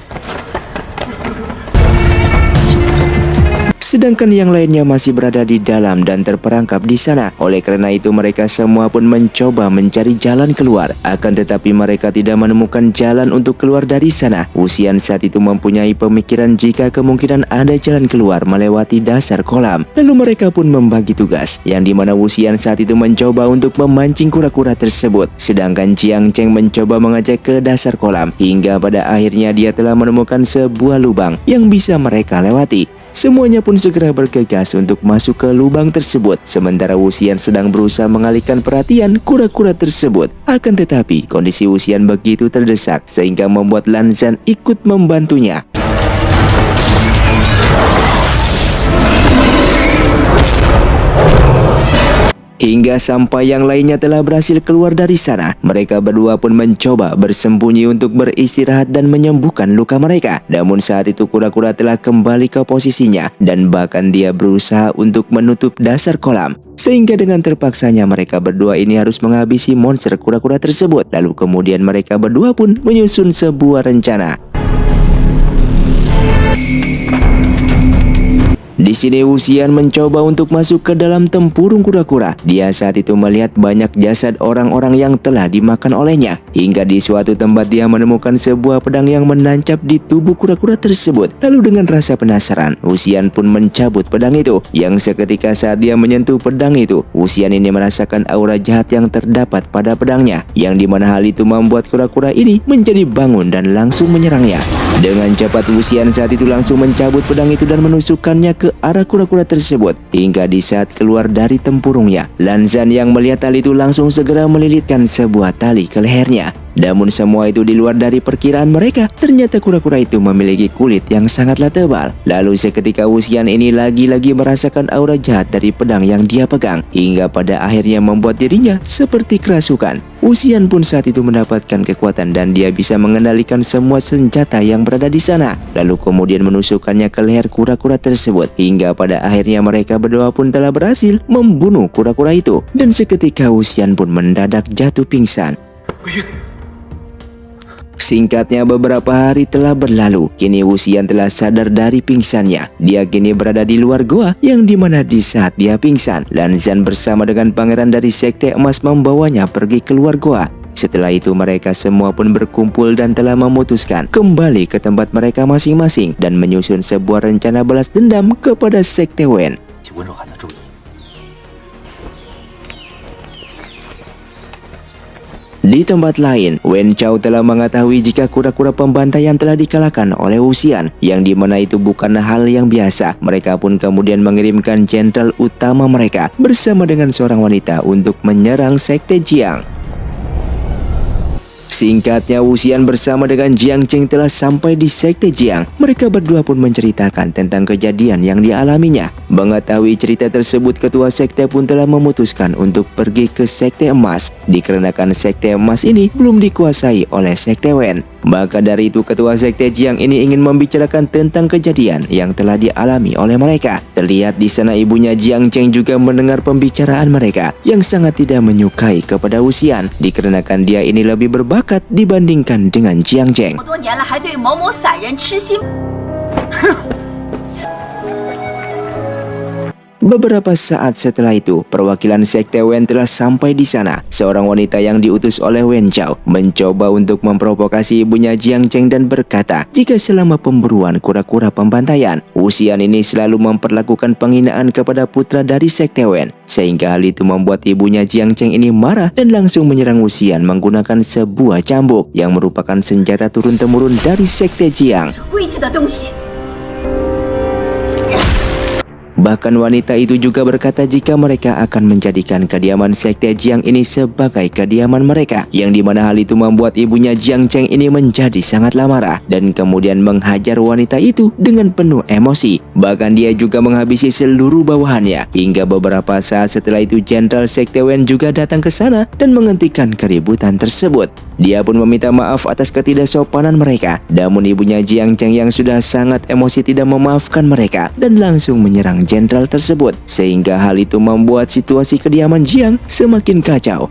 Sedangkan yang lainnya masih berada di dalam dan terperangkap di sana. Oleh karena itu mereka semua pun mencoba mencari jalan keluar. Akan tetapi mereka tidak menemukan jalan untuk keluar dari sana. Wuxian saat itu mempunyai pemikiran jika kemungkinan ada jalan keluar melewati dasar kolam. Lalu mereka pun membagi tugas, yang dimana Wuxian saat itu mencoba untuk memancing kura-kura tersebut. Sedangkan Jiang Cheng mencoba mengajak ke dasar kolam. Hingga pada akhirnya dia telah menemukan sebuah lubang yang bisa mereka lewati. Semuanya pun segera bergegas untuk masuk ke lubang tersebut. Sementara Wuxian sedang berusaha mengalihkan perhatian kura-kura tersebut. Akan tetapi kondisi Wuxian begitu terdesak sehingga membuat Lan Zhan ikut membantunya. Hingga sampai yang lainnya telah berhasil keluar dari sana, mereka berdua pun mencoba bersembunyi untuk beristirahat dan menyembuhkan luka mereka. Namun saat itu kura-kura telah kembali ke posisinya dan bahkan dia berusaha untuk menutup dasar kolam. Sehingga dengan terpaksanya mereka berdua ini harus menghabisi monster kura-kura tersebut. Lalu kemudian mereka berdua pun menyusun sebuah rencana. Di sini Wuxian mencoba untuk masuk ke dalam tempurung kura-kura. Dia saat itu melihat banyak jasad orang-orang yang telah dimakan olehnya. Hingga di suatu tempat dia menemukan sebuah pedang yang menancap di tubuh kura-kura tersebut. Lalu dengan rasa penasaran, Wuxian pun mencabut pedang itu. Yang seketika saat dia menyentuh pedang itu, Wuxian ini merasakan aura jahat yang terdapat pada pedangnya. Yang dimana hal itu membuat kura-kura ini menjadi bangun dan langsung menyerangnya. Dengan cepat Wuxian saat itu langsung mencabut pedang itu dan menusukkannya ke arah kura-kura tersebut. Hingga di saat keluar dari tempurungnya, Lan Zhan yang melihat hal itu langsung segera melilitkan sebuah tali ke lehernya. Namun semua itu di luar dari perkiraan mereka. Ternyata kura-kura itu memiliki kulit yang sangatlah tebal. Lalu seketika Wuxian ini lagi-lagi merasakan aura jahat dari pedang yang dia pegang, hingga pada akhirnya membuat dirinya seperti kerasukan. Wuxian pun saat itu mendapatkan kekuatan dan dia bisa mengendalikan semua senjata yang berada di sana. Lalu kemudian menusukkannya ke leher kura-kura tersebut, hingga pada akhirnya mereka berdua pun telah berhasil membunuh kura-kura itu. Dan seketika Wuxian pun mendadak jatuh pingsan. Singkatnya beberapa hari telah berlalu. Kini Wuxian telah sadar dari pingsannya. Dia kini berada di luar goa, yang dimana di saat dia pingsan, Lan Zhan bersama dengan pangeran dari sekte emas membawanya pergi keluar goa. Setelah itu mereka semua pun berkumpul dan telah memutuskan kembali ke tempat mereka masing-masing dan menyusun sebuah rencana balas dendam kepada sekte Wen. Di tempat lain, Wen Chao telah mengetahui jika kura-kura pembantaian telah dikalahkan oleh Wuxian, yang dimana itu bukan hal yang biasa. Mereka pun kemudian mengirimkan jenderal utama mereka bersama dengan seorang wanita untuk menyerang Sekte Jiang. Singkatnya, Wuxian bersama dengan Jiang Cheng telah sampai di Sekte Jiang. Mereka berdua pun menceritakan tentang kejadian yang dialaminya. Mengetahui cerita tersebut, ketua sekte pun telah memutuskan untuk pergi ke Sekte Emas, dikarenakan Sekte Emas ini belum dikuasai oleh Sekte Wen. Maka dari itu, ketua Sekte Jiang ini ingin membicarakan tentang kejadian yang telah dialami oleh mereka. Terlihat di sana ibunya Jiang Cheng juga mendengar pembicaraan mereka, yang sangat tidak menyukai kepada Wuxian, dikarenakan dia ini lebih berbakat dibandingkan dengan Jiang Cheng. Beberapa saat setelah itu, perwakilan Sekte Wen telah sampai di sana. Seorang wanita yang diutus oleh Wen Chao mencoba untuk memprovokasi ibunya Jiang Cheng dan berkata jika selama pemburuan kura-kura pembantaian, Wuxian ini selalu memperlakukan penghinaan kepada putra dari Sekte Wen, sehingga hal itu membuat ibunya Jiang Cheng ini marah dan langsung menyerang Wuxian menggunakan sebuah cambuk yang merupakan senjata turun-temurun dari Sekte Jiang. Bahkan wanita itu juga berkata jika mereka akan menjadikan kediaman Sekte Jiang ini sebagai kediaman mereka, yang dimana hal itu membuat ibunya Jiang Cheng ini menjadi sangatlah marah dan kemudian menghajar wanita itu dengan penuh emosi. Bahkan dia juga menghabisi seluruh bawahannya. Hingga beberapa saat setelah itu, Jenderal Sekte Wen juga datang ke sana dan menghentikan keributan tersebut. Dia pun meminta maaf atas ketidaksopanan mereka. Namun ibunya Jiang Cheng yang sudah sangat emosi tidak memaafkan mereka dan langsung menyerang jenderal tersebut, sehingga hal itu membuat situasi kediaman Jiang semakin kacau.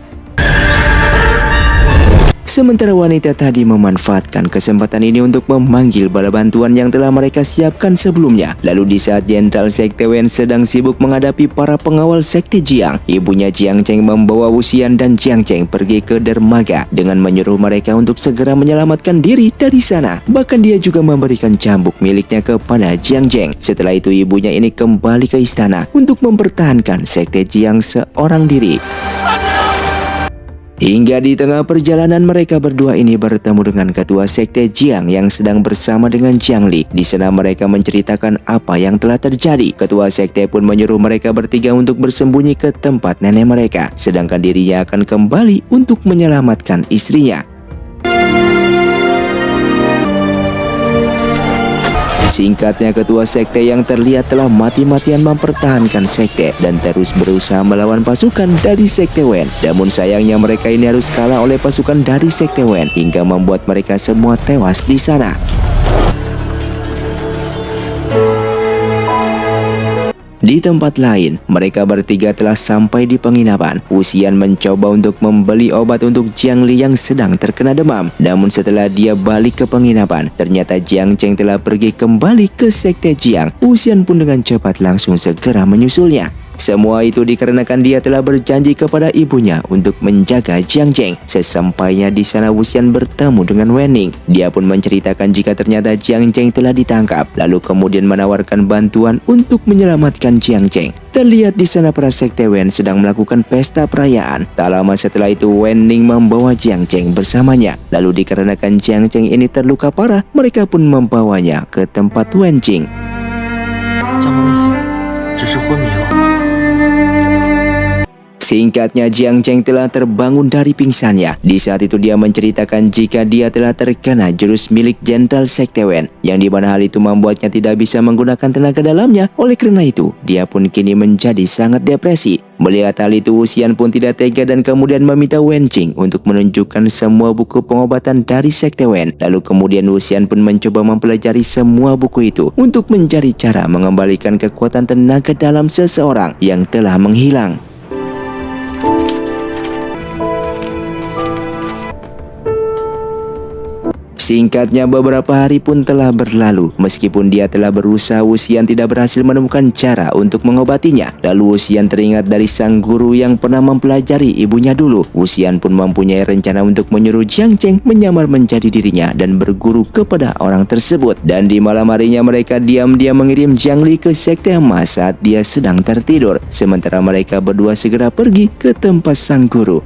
Sementara wanita tadi memanfaatkan kesempatan ini untuk memanggil bala bantuan yang telah mereka siapkan sebelumnya. Lalu di saat Jenderal Sekte Wen sedang sibuk menghadapi para pengawal Sekte Jiang, ibunya Jiang Cheng membawa Wuxian dan Jiang Cheng pergi ke dermaga dengan menyuruh mereka untuk segera menyelamatkan diri dari sana. Bahkan dia juga memberikan cambuk miliknya kepada Jiang Cheng. Setelah itu ibunya ini kembali ke istana untuk mempertahankan Sekte Jiang seorang diri. Hingga di tengah perjalanan mereka berdua ini bertemu dengan ketua Sekte Jiang yang sedang bersama dengan Jiang Li. Di sana mereka menceritakan apa yang telah terjadi. Ketua sekte pun menyuruh mereka bertiga untuk bersembunyi ke tempat nenek mereka, sedangkan dirinya akan kembali untuk menyelamatkan istrinya. Singkatnya, ketua sekte yang terlihat telah mati-matian mempertahankan sekte dan terus berusaha melawan pasukan dari Sekte Wen. Namun sayangnya mereka ini harus kalah oleh pasukan dari Sekte Wen hingga membuat mereka semua tewas di sana. Di tempat lain, mereka bertiga telah sampai di penginapan. Wuxian mencoba untuk membeli obat untuk Jiang Li yang sedang terkena demam. Namun setelah dia balik ke penginapan, ternyata Jiang Cheng telah pergi kembali ke Sekte Jiang. Wuxian pun dengan cepat langsung segera menyusulnya. Semua itu dikarenakan dia telah berjanji kepada ibunya untuk menjaga Jiang Cheng. Sesampainya di sana, Wuxian bertemu dengan Wen Ning. Dia pun menceritakan jika ternyata Jiang Cheng telah ditangkap, lalu kemudian menawarkan bantuan untuk menyelamatkan Jiang Cheng. Terlihat di sana para sekte Wen sedang melakukan pesta perayaan. Tak lama setelah itu, Wen Ning membawa Jiang Cheng bersamanya. Lalu dikarenakan Jiang Cheng ini terluka parah, mereka pun membawanya ke tempat Wen Jing. Singkatnya, Jiang Cheng telah terbangun dari pingsannya. Di saat itu dia menceritakan jika dia telah terkena jurus milik Jenderal Sekte Wen, yang dimana hal itu membuatnya tidak bisa menggunakan tenaga dalamnya. Oleh karena itu, dia pun kini menjadi sangat depresi. Melihat hal itu, Wuxian pun tidak tega dan kemudian meminta Wen Jing untuk menunjukkan semua buku pengobatan dari Sekte Wen. Lalu kemudian Wuxian pun mencoba mempelajari semua buku itu untuk mencari cara mengembalikan kekuatan tenaga dalam seseorang yang telah menghilang. Singkatnya, beberapa hari pun telah berlalu. Meskipun dia telah berusaha, Wuxian tidak berhasil menemukan cara untuk mengobatinya. Lalu Wuxian teringat dari sang guru yang pernah mempelajari ibunya dulu. Wuxian pun mempunyai rencana untuk menyuruh Jiang Cheng menyamar menjadi dirinya dan berguru kepada orang tersebut. Dan di malam harinya mereka diam-diam mengirim Jiang Li ke Sekte Emas saat dia sedang tertidur. Sementara mereka berdua segera pergi ke tempat sang guru.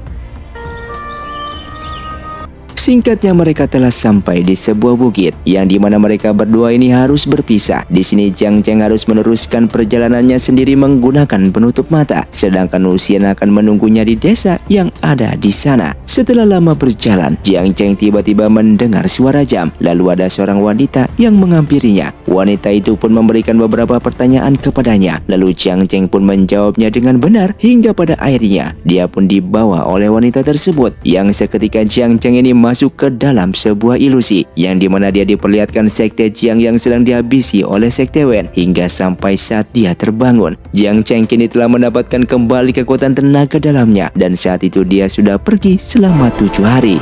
Singkatnya mereka telah sampai di sebuah bukit yang dimana mereka berdua ini harus berpisah. Di sini Jiang Cheng harus meneruskan perjalanannya sendiri menggunakan penutup mata, sedangkan Wuxian akan menunggunya di desa yang ada di sana. Setelah lama berjalan, Jiang Cheng tiba-tiba mendengar suara jam. Lalu ada seorang wanita yang menghampirinya. Wanita itu pun memberikan beberapa pertanyaan kepadanya. Lalu Jiang Cheng pun menjawabnya dengan benar hingga pada akhirnya dia pun dibawa oleh wanita tersebut. Yang seketika Jiang Cheng ini masuk ke dalam sebuah ilusi yang dimana dia diperlihatkan sekte Jiang yang sedang dihabisi oleh sekte Wen hingga sampai saat dia terbangun. Jiang Cheng kini telah mendapatkan kembali kekuatan tenaga dalamnya dan saat itu dia sudah pergi selama 7 hari.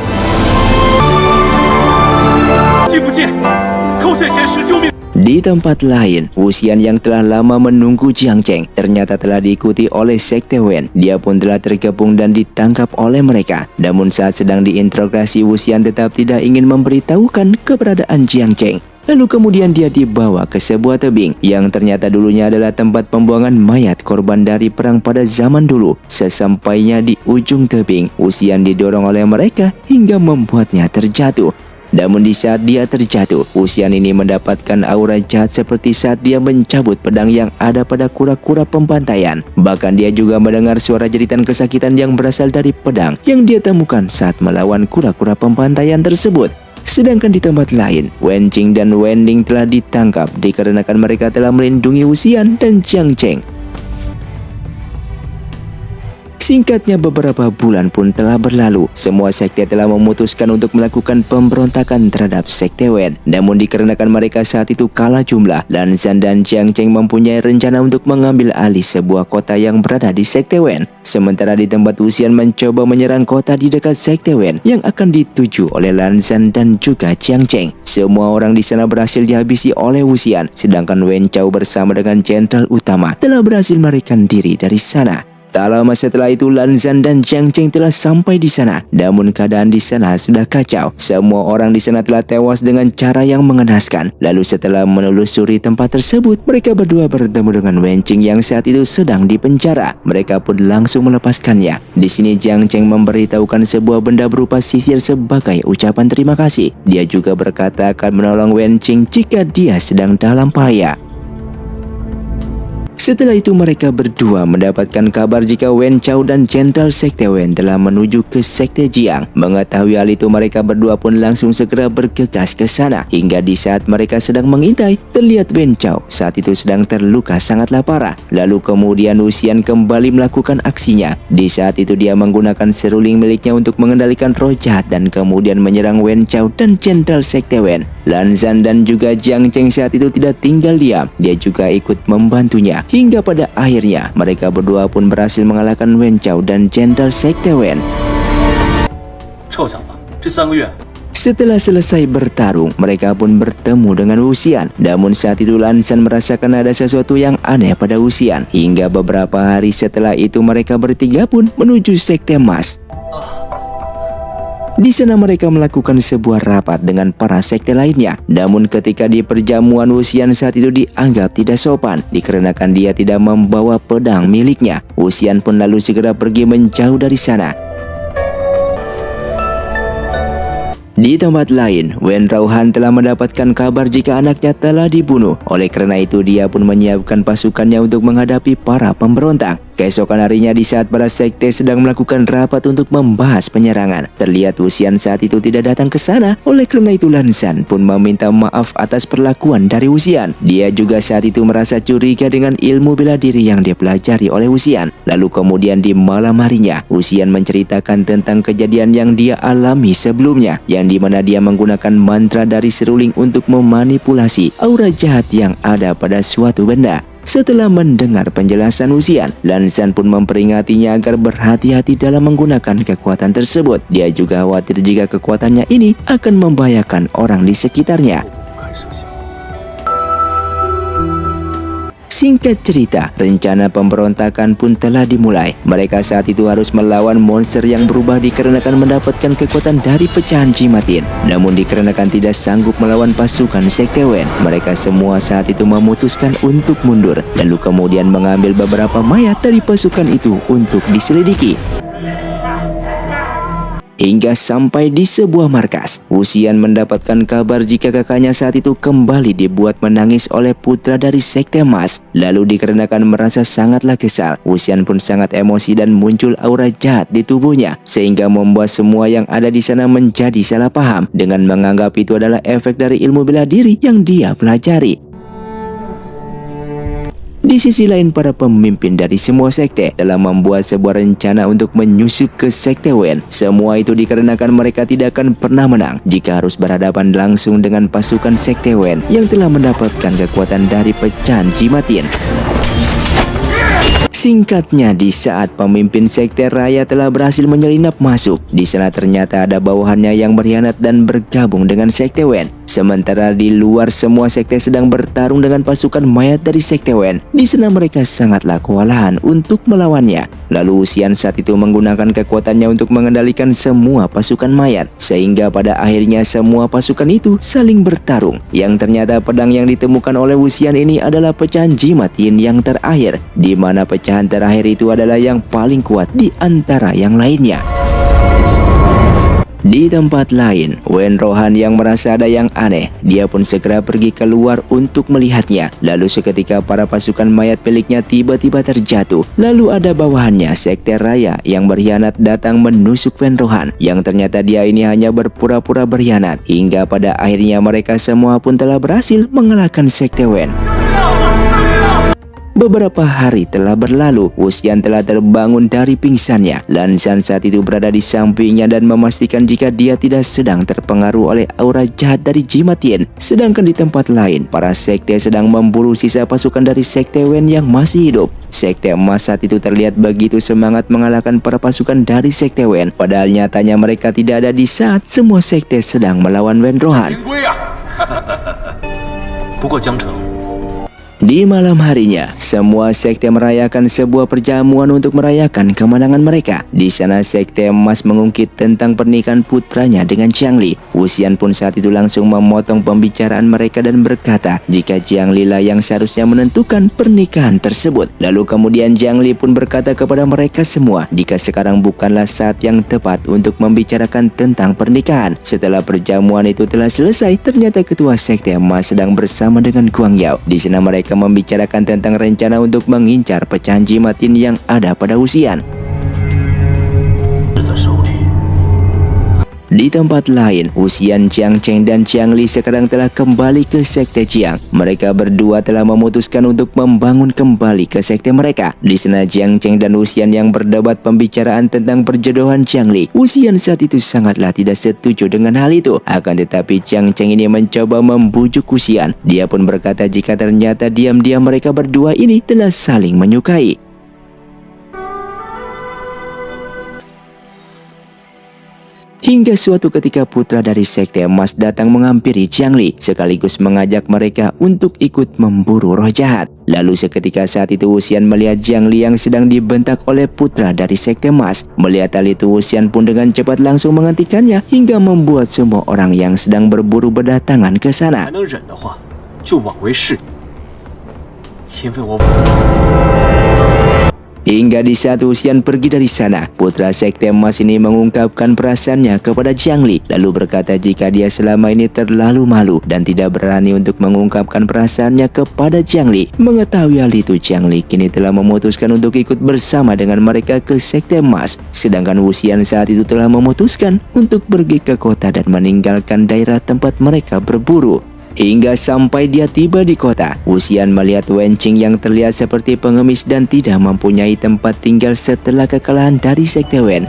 Di tempat lain, Wuxian yang telah lama menunggu Jiang Cheng ternyata telah diikuti oleh sekte Wen. Dia pun telah tergabung dan ditangkap oleh mereka. Namun saat sedang diinterogasi, Wuxian tetap tidak ingin memberitahukan keberadaan Jiang Cheng. Lalu kemudian dia dibawa ke sebuah tebing yang ternyata dulunya adalah tempat pembuangan mayat korban dari perang pada zaman dulu. Sesampainya di ujung tebing, Wuxian didorong oleh mereka hingga membuatnya terjatuh. Namun di saat dia terjatuh, Wuxian ini mendapatkan aura jahat seperti saat dia mencabut pedang yang ada pada kura-kura pembantaian. Bahkan dia juga mendengar suara jeritan kesakitan yang berasal dari pedang yang dia temukan saat melawan kura-kura pembantaian tersebut. Sedangkan di tempat lain, Wen Qing dan Wen Ning telah ditangkap dikarenakan mereka telah melindungi Wuxian dan Jiang Cheng. Singkatnya beberapa bulan pun telah berlalu. Semua sekte telah memutuskan untuk melakukan pemberontakan terhadap sekte Wen. Namun dikarenakan mereka saat itu kalah jumlah, Lan Zhan dan Jiang Cheng mempunyai rencana untuk mengambil alih sebuah kota yang berada di sekte Wen. Sementara di tempat Wuxian mencoba menyerang kota di dekat sekte Wen yang akan dituju oleh Lan Zhan dan juga Jiang Cheng. Semua orang di sana berhasil dihabisi oleh Wuxian, sedangkan Wen Chao bersama dengan jenderal utama telah berhasil melarikan diri dari sana. Tak lama setelah itu, Lan Zhan dan Jiang Cheng telah sampai di sana. Namun keadaan di sana sudah kacau. Semua orang di sana telah tewas dengan cara yang mengenaskan. Lalu setelah menelusuri tempat tersebut, mereka berdua bertemu dengan Wen Qing yang saat itu sedang dipenjara. Mereka pun langsung melepaskannya. Di sini Jiang Cheng memberitahukan sebuah benda berupa sisir sebagai ucapan terima kasih. Dia juga berkata akan menolong Wen Qing jika dia sedang dalam bahaya. Setelah itu mereka berdua mendapatkan kabar jika Wen Chao dan jenderal sekte Wen telah menuju ke sekte Jiang. Mengetahui hal itu, mereka berdua pun langsung segera bergegas ke sana. Hingga di saat mereka sedang mengintai, terlihat Wen Chao saat itu sedang terluka sangatlah parah. Lalu kemudian Wuxian kembali melakukan aksinya. Di saat itu dia menggunakan seruling miliknya untuk mengendalikan roh jahat dan kemudian menyerang Wen Chao dan jenderal sekte Wen. Lan Zhan dan juga Jiang Cheng saat itu tidak tinggal diam. Dia juga ikut membantunya. Hingga pada akhirnya mereka berdua pun berhasil mengalahkan Wen Chao dan jenderal sekte Wen. Setelah selesai bertarung, mereka pun bertemu dengan Wuxian. Namun saat itu Lan Zhan merasakan ada sesuatu yang aneh pada Wuxian. Hingga beberapa hari setelah itu mereka bertiga pun menuju sekte emas. Di sana mereka melakukan sebuah rapat dengan para sekte lainnya. Namun ketika di perjamuan, Wuxian saat itu dianggap tidak sopan dikarenakan dia tidak membawa pedang miliknya. Wuxian pun lalu segera pergi menjauh dari sana. Di tempat lain, Wen Rauhan telah mendapatkan kabar jika anaknya telah dibunuh. Oleh karena itu dia pun menyiapkan pasukannya untuk menghadapi para pemberontak. Keesokan harinya di saat para sekte sedang melakukan rapat untuk membahas penyerangan, terlihat Wuxian saat itu tidak datang ke sana. Oleh karena itu Lan Zhan pun meminta maaf atas perlakuan dari Wuxian. Dia juga saat itu merasa curiga dengan ilmu bela diri yang dia pelajari oleh Wuxian. Lalu kemudian di malam harinya, Wuxian menceritakan tentang kejadian yang dia alami sebelumnya, yang dimana dia menggunakan mantra dari seruling untuk memanipulasi aura jahat yang ada pada suatu benda. Setelah mendengar penjelasan Wuxian, Lan Zhan pun memperingatinya agar berhati-hati dalam menggunakan kekuatan tersebut. Dia juga khawatir jika kekuatannya ini akan membahayakan orang di sekitarnya. Singkat cerita, rencana pemberontakan pun telah dimulai. Mereka saat itu harus melawan monster yang berubah dikarenakan mendapatkan kekuatan dari pecahan jimatin. Namun dikarenakan tidak sanggup melawan pasukan sekte Wen, mereka semua saat itu memutuskan untuk mundur. Lalu kemudian mengambil beberapa mayat dari pasukan itu untuk diselidiki. Hingga sampai di sebuah markas, Wuxian mendapatkan kabar jika kakaknya saat itu kembali dibuat menangis oleh putra dari Sekte Emas. Lalu dikarenakan merasa sangatlah kesal, Wuxian pun sangat emosi dan muncul aura jahat di tubuhnya, sehingga membuat semua yang ada di sana menjadi salah paham dengan menganggap itu adalah efek dari ilmu bela diri yang dia pelajari. Di sisi lain, para pemimpin dari semua sekte telah membuat sebuah rencana untuk menyusup ke Sekte Wen. Semua itu dikarenakan mereka tidak akan pernah menang jika harus berhadapan langsung dengan pasukan Sekte Wen yang telah mendapatkan kekuatan dari pecahan jimat yin. Singkatnya, di saat pemimpin Sekte Raya telah berhasil menyelinap masuk, di sana ternyata ada bawahannya yang berkhianat dan bergabung dengan Sekte Wen. Sementara di luar semua sekte sedang bertarung dengan pasukan mayat dari Sekte Wen. Di sana mereka sangatlah kewalahan untuk melawannya. Lalu Wuxian saat itu menggunakan kekuatannya untuk mengendalikan semua pasukan mayat, sehingga pada akhirnya semua pasukan itu saling bertarung. Yang ternyata pedang yang ditemukan oleh Wuxian ini adalah pecahan jimat yin yang terakhir, di mana pecahan terakhir itu adalah yang paling kuat di antara yang lainnya. Di tempat lain, Wen Rohan yang merasa ada yang aneh, dia pun segera pergi keluar untuk melihatnya. Lalu seketika para pasukan mayat miliknya tiba-tiba terjatuh. Lalu ada bawahannya, Sekte Raya, yang berkhianat datang menusuk Wen Rohan, yang ternyata dia ini hanya berpura-pura berkhianat. Hingga pada akhirnya mereka semua pun telah berhasil mengalahkan Sekte Wen. Beberapa hari telah berlalu, Wuxian telah terbangun dari pingsannya. Lan Xan saat itu berada di sampingnya dan memastikan jika dia tidak sedang terpengaruh oleh aura jahat dari jimat yin. Sedangkan di tempat lain, para sekte sedang memburu sisa pasukan dari Sekte Wen yang masih hidup. Sekte Emas saat itu terlihat begitu semangat mengalahkan para pasukan dari Sekte Wen, padahal nyatanya mereka tidak ada di saat semua sekte sedang melawan Wen Rohan. Di malam harinya, semua sekte merayakan sebuah perjamuan untuk merayakan kemenangan mereka. Di sana Sekte Emas mengungkit tentang pernikahan putranya dengan Jiangli. Wuxian pun saat itu langsung memotong pembicaraan mereka dan berkata jika Jiangli lah yang seharusnya menentukan pernikahan tersebut. Lalu kemudian Jiangli pun berkata kepada mereka semua jika sekarang bukanlah saat yang tepat untuk membicarakan tentang pernikahan. Setelah perjamuan itu telah selesai, ternyata ketua Sekte Emas sedang bersama dengan Guang Yao. Di sana mereka membicarakan tentang rencana untuk mengincar pecahan jimat yin yang ada pada Wuxian. Di tempat lain, Wuxian, Jiang Cheng dan Jiangli sekarang telah kembali ke Sekte Jiang. Mereka berdua telah memutuskan untuk membangun kembali ke sekte mereka. Di sana Jiang Cheng dan Wuxian yang berdebat pembicaraan tentang perjodohan Jiangli. Wuxian saat itu sangatlah tidak setuju dengan hal itu. Akan tetapi Jiang Cheng ini mencoba membujuk Wuxian. Dia pun berkata jika ternyata diam-diam mereka berdua ini telah saling menyukai. Hingga suatu ketika putra dari Sekte Emas datang menghampiri Jiangli sekaligus mengajak mereka untuk ikut memburu roh jahat. Lalu seketika saat itu Wuxian melihat Jiangli yang sedang dibentak oleh putra dari Sekte Emas. Melihat hal itu, Wuxian pun dengan cepat langsung menghentikannya hingga membuat semua orang yang sedang berburu berdatangan ke sana. Hingga di saat Wuxian pergi dari sana, putra Sekte Emas ini mengungkapkan perasaannya kepada Jiangli, lalu berkata jika dia selama ini terlalu malu dan tidak berani untuk mengungkapkan perasaannya kepada Jiangli. Mengetahui hal itu, Jiangli kini telah memutuskan untuk ikut bersama dengan mereka ke Sekte Emas. Sedangkan Wuxian saat itu telah memutuskan untuk pergi ke kota dan meninggalkan daerah tempat mereka berburu. Hingga sampai dia tiba di kota, Wuxian melihat Wen Qing yang terlihat seperti pengemis dan tidak mempunyai tempat tinggal setelah kekalahan dari Sekte Wen.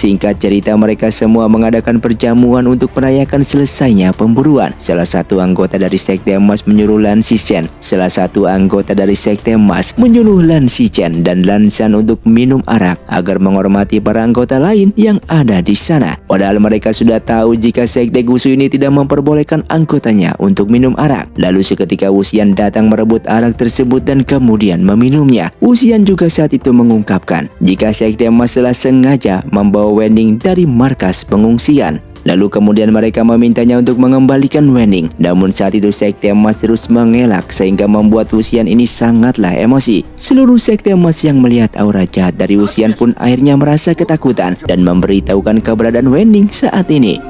Singkat cerita, mereka semua mengadakan perjamuan untuk merayakan selesainya pemburuan. Salah satu anggota dari Sekte Emas menyuruh Lan Xizhen. Salah satu anggota dari Sekte Emas menyuruh Lan Xizhen dan Lan Xan untuk minum arak agar menghormati para anggota lain yang ada di sana. Padahal mereka sudah tahu jika Sekte Gusu ini tidak memperbolehkan anggotanya untuk minum arak. Lalu seketika Wuxian datang merebut arak tersebut dan kemudian meminumnya. Wuxian juga saat itu mengungkapkan jika Sekte Emas telah sengaja membawa Wen Ning dari markas pengungsian. Lalu kemudian mereka memintanya untuk mengembalikan Wenning. Namun saat itu Sekte Emas terus mengelak sehingga membuat Wuxian ini sangatlah emosi. Seluruh Sekte Emas yang melihat aura jahat dari Wuxian pun akhirnya merasa ketakutan dan memberitahukan keberadaan Wenning saat ini.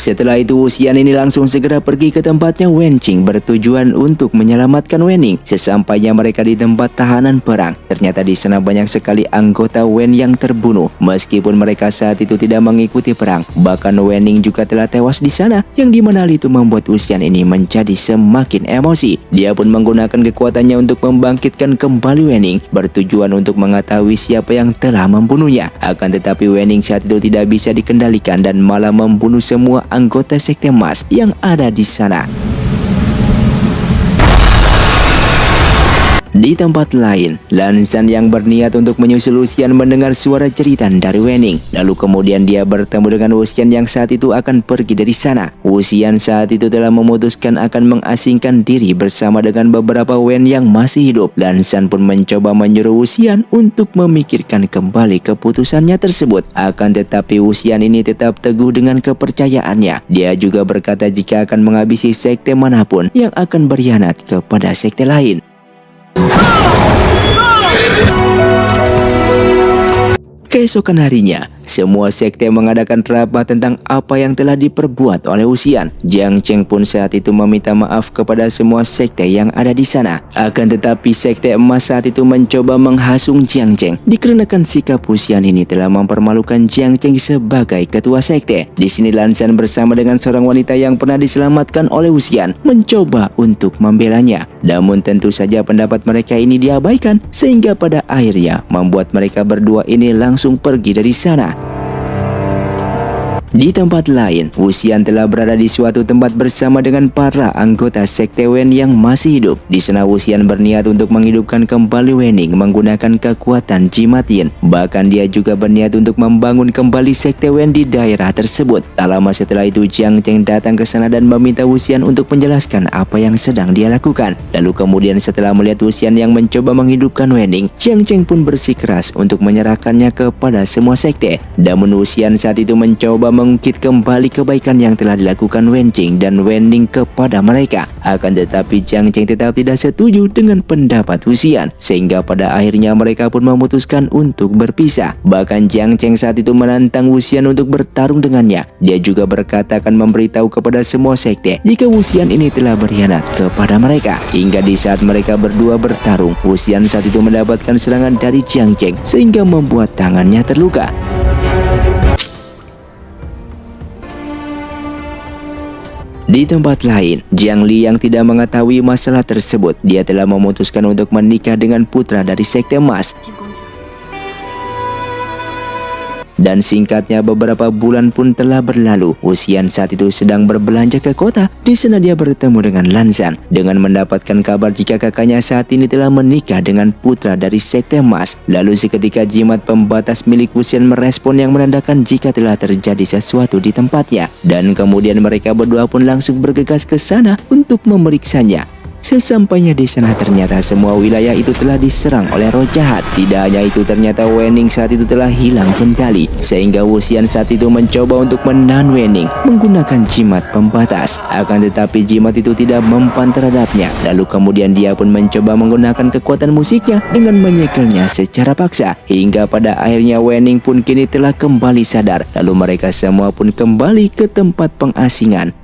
Setelah itu Wuxian ini langsung segera pergi ke tempatnya Wenqing bertujuan untuk menyelamatkan Wenning. Sesampainya mereka di tempat tahanan perang, ternyata di sana banyak sekali anggota Wen yang terbunuh. Meskipun mereka saat itu tidak mengikuti perang, bahkan Wenning juga telah tewas di sana, yang dimana hal itu membuat Wuxian ini menjadi semakin emosi. Dia pun menggunakan kekuatannya untuk membangkitkan kembali Wenning, bertujuan untuk mengetahui siapa yang telah membunuhnya. Akan tetapi Wenning saat itu tidak bisa dikendalikan dan malah membunuh semua anggota Sekte Emas yang ada di sana. Di tempat lain, Lan Zhan yang berniat untuk menyusul Wuxian mendengar suara jeritan dari Wenning. Lalu kemudian dia bertemu dengan Wuxian yang saat itu akan pergi dari sana. Wuxian saat itu telah memutuskan akan mengasingkan diri bersama dengan beberapa Wen yang masih hidup. Lan Zhan pun mencoba menyuruh Wuxian untuk memikirkan kembali keputusannya tersebut. Akan tetapi Wuxian ini tetap teguh dengan kepercayaannya. Dia juga berkata jika akan menghabisi sekte manapun yang akan berkhianat kepada sekte lain. Keesokan harinya, semua sekte mengadakan rapat tentang apa yang telah diperbuat oleh Wuxian. Jiang Cheng pun saat itu meminta maaf kepada semua sekte yang ada di sana. Akan tetapi Sekte Emas saat itu mencoba menghasung Jiang Cheng dikarenakan sikap Wuxian ini telah mempermalukan Jiang Cheng sebagai ketua sekte. Di sini Lan Zhan bersama dengan seorang wanita yang pernah diselamatkan oleh Wuxian mencoba untuk membelanya. Namun tentu saja pendapat mereka ini diabaikan sehingga pada akhirnya membuat mereka berdua ini langsung pergi dari sana. Di tempat lain, Wuxian telah berada di suatu tempat bersama dengan para anggota sekte Wen yang masih hidup. Di sana Wuxian berniat untuk menghidupkan kembali Wenning menggunakan kekuatan jimat yin. Bahkan dia juga berniat untuk membangun kembali sekte Wen di daerah tersebut. Tak lama setelah itu Jiang Cheng datang ke sana dan meminta Wuxian untuk menjelaskan apa yang sedang dia lakukan. Lalu kemudian setelah melihat Wuxian yang mencoba menghidupkan Wenning, Jiang Cheng pun bersikeras untuk menyerahkannya kepada semua sekte. Namun Wuxian saat itu mencoba mengungkit kembali kebaikan yang telah dilakukan Wenqing dan Wenning kepada mereka. Akan tetapi Jiang Cheng tetap tidak setuju dengan pendapat Wuxian, sehingga pada akhirnya mereka pun memutuskan untuk berpisah. Bahkan Jiang Cheng saat itu menantang Wuxian untuk bertarung dengannya. Dia juga berkata akan memberitahu kepada semua sekte jika Wuxian ini telah berkhianat kepada mereka. Hingga di saat mereka berdua bertarung, Wuxian saat itu mendapatkan serangan dari Jiang Cheng sehingga membuat tangannya terluka. Di tempat lain, Jiang Li yang tidak mengetahui masalah tersebut, dia telah memutuskan untuk menikah dengan putra dari Sekte Emas. Dan singkatnya beberapa bulan pun telah berlalu. Wuxian saat itu sedang berbelanja ke kota. Di sana dia bertemu dengan Lan Zhan dengan mendapatkan kabar jika kakaknya saat ini telah menikah dengan putra dari Sekte Emas. Lalu seketika jimat pembatas milik Wuxian merespon yang menandakan jika telah terjadi sesuatu di tempatnya. Dan kemudian mereka berdua pun langsung bergegas ke sana untuk memeriksanya. Sesampainya di sana ternyata semua wilayah itu telah diserang oleh roh jahat. Tidak hanya itu, ternyata Wenning saat itu telah hilang kendali sehingga Wuxian saat itu mencoba untuk menahan Wenning menggunakan jimat pembatas. Akan tetapi jimat itu tidak mempan terhadapnya. Lalu kemudian dia pun mencoba menggunakan kekuatan musiknya dengan menyekelnya secara paksa. Hingga pada akhirnya Wenning pun kini telah kembali sadar. Lalu mereka semua pun kembali ke tempat pengasingan.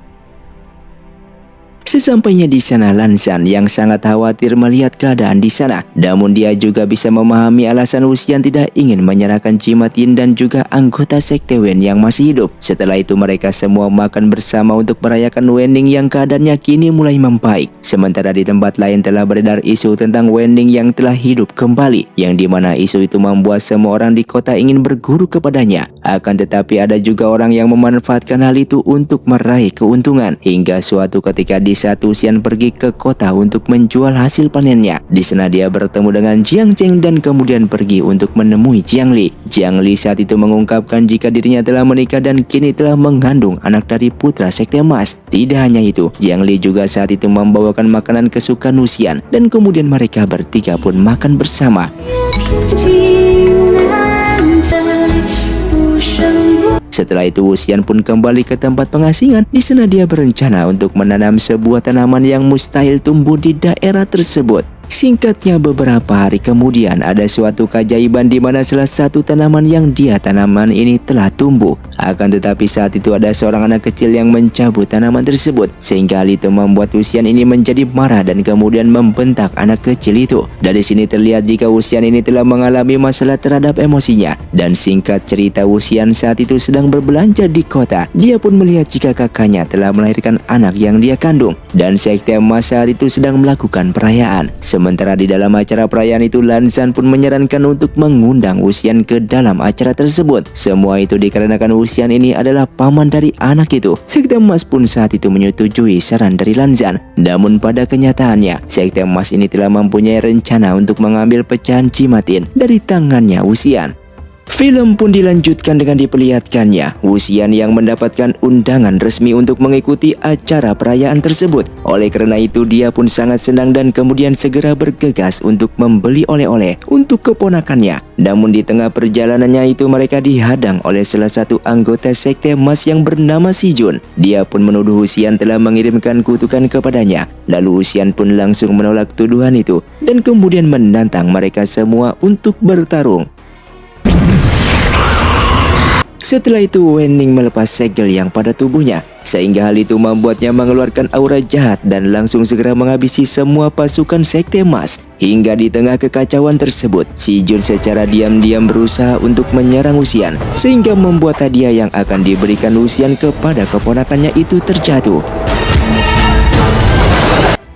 Sesampainya di sana, Lan Zhan yang sangat khawatir melihat keadaan di sana. Namun dia juga bisa memahami alasan Wuxian tidak ingin menyerahkan jimat yin dan juga anggota sekte Wen yang masih hidup. Setelah itu mereka semua makan bersama untuk merayakan Wenning yang keadaannya kini mulai membaik. Sementara di tempat lain telah beredar isu tentang Wenning yang telah hidup kembali, yang dimana isu itu membuat semua orang di kota ingin berguru kepadanya. Akan tetapi ada juga orang yang memanfaatkan hal itu untuk meraih keuntungan. Hingga suatu ketika di saat Wuxian pergi ke kota untuk menjual hasil panennya, di sana dia bertemu dengan Jiang Cheng dan kemudian pergi untuk menemui Jiang Li. Jiang Li saat itu mengungkapkan jika dirinya telah menikah dan kini telah mengandung anak dari putra Sekte Emas. Tidak hanya itu, Jiang Li juga saat itu membawakan makanan kesukaan Wuxian dan kemudian mereka bertiga pun makan bersama. Setelah itu Wuxian pun kembali ke tempat pengasingan. Di sana dia berencana untuk menanam sebuah tanaman yang mustahil tumbuh di daerah tersebut. Singkatnya beberapa hari kemudian ada suatu keajaiban di mana salah satu tanaman yang dia tanaman ini telah tumbuh. Akan tetapi saat itu ada seorang anak kecil yang mencabut tanaman tersebut, sehingga hal itu membuat Wuxian ini menjadi marah dan kemudian membentak anak kecil itu. Dari sini terlihat jika Wuxian ini telah mengalami masalah terhadap emosinya. Dan singkat cerita, Wuxian saat itu sedang berbelanja di kota. Dia pun melihat jika kakaknya telah melahirkan anak yang dia kandung, dan sekte emas saat itu sedang melakukan perayaan. Sementara di dalam acara perayaan itu, Lan Zhan pun menyarankan untuk mengundang Wuxian ke dalam acara tersebut. Semua itu dikarenakan Wuxian ini adalah paman dari anak itu. Sekte emas pun saat itu menyetujui saran dari Lan Zhan. Namun pada kenyataannya, sekte emas ini telah mempunyai rencana untuk mengambil pecahan Jimatin dari tangannya Wuxian. Film pun dilanjutkan dengan diperlihatkannya Wuxian yang mendapatkan undangan resmi untuk mengikuti acara perayaan tersebut. Oleh karena itu dia pun sangat senang dan kemudian segera bergegas untuk membeli oleh-oleh untuk keponakannya. Namun di tengah perjalanannya itu mereka dihadang oleh salah satu anggota sekte emas yang bernama Si Jun. Dia pun menuduh Wuxian telah mengirimkan kutukan kepadanya. Lalu Wuxian pun langsung menolak tuduhan itu dan kemudian menantang mereka semua untuk bertarung. Setelah itu Wenning melepas segel yang pada tubuhnya, sehingga hal itu membuatnya mengeluarkan aura jahat dan langsung segera menghabisi semua pasukan sekte emas. Hingga di tengah kekacauan tersebut, Si Jun secara diam-diam berusaha untuk menyerang Wuxian, sehingga membuat hadiah yang akan diberikan Wuxian kepada keponakannya itu terjatuh.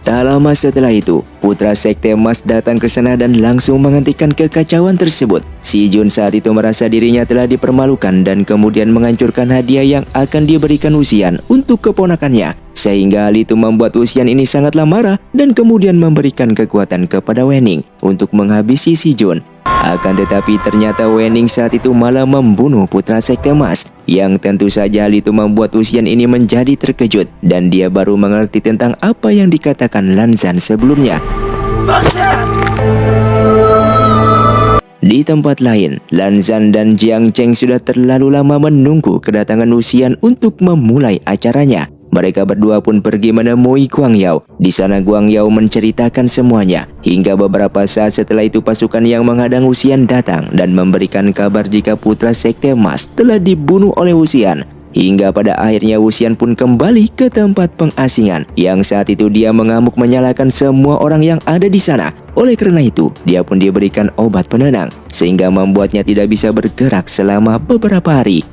Tak lama setelah itu, putra sekte emas datang ke sana dan langsung menghentikan kekacauan tersebut. Si Jun saat itu merasa dirinya telah dipermalukan dan kemudian menghancurkan hadiah yang akan diberikan Wuxian untuk keponakannya. Sehingga hal itu membuat Wuxian ini sangatlah marah dan kemudian memberikan kekuatan kepada Wenning untuk menghabisi Si Jun. Akan tetapi ternyata Wenning saat itu malah membunuh putra sekte emas, yang tentu saja hal itu membuat Wuxian ini menjadi terkejut dan dia baru mengerti tentang apa yang dikatakan Lan Zhan sebelumnya. Di tempat lain, Lan Zhan dan Jiang Cheng sudah terlalu lama menunggu kedatangan Wuxian untuk memulai acaranya. Mereka berdua pun pergi menemui Guang Yao. Di sana Guang Yao menceritakan semuanya. Hingga beberapa saat setelah itu pasukan yang menghadang Wuxian datang dan memberikan kabar jika putra sekte emas telah dibunuh oleh Wuxian. Hingga pada akhirnya Wuxian pun kembali ke tempat pengasingan, yang saat itu dia mengamuk menyalahkan semua orang yang ada di sana. Oleh karena itu, dia pun diberikan obat penenang, sehingga membuatnya tidak bisa bergerak selama beberapa hari.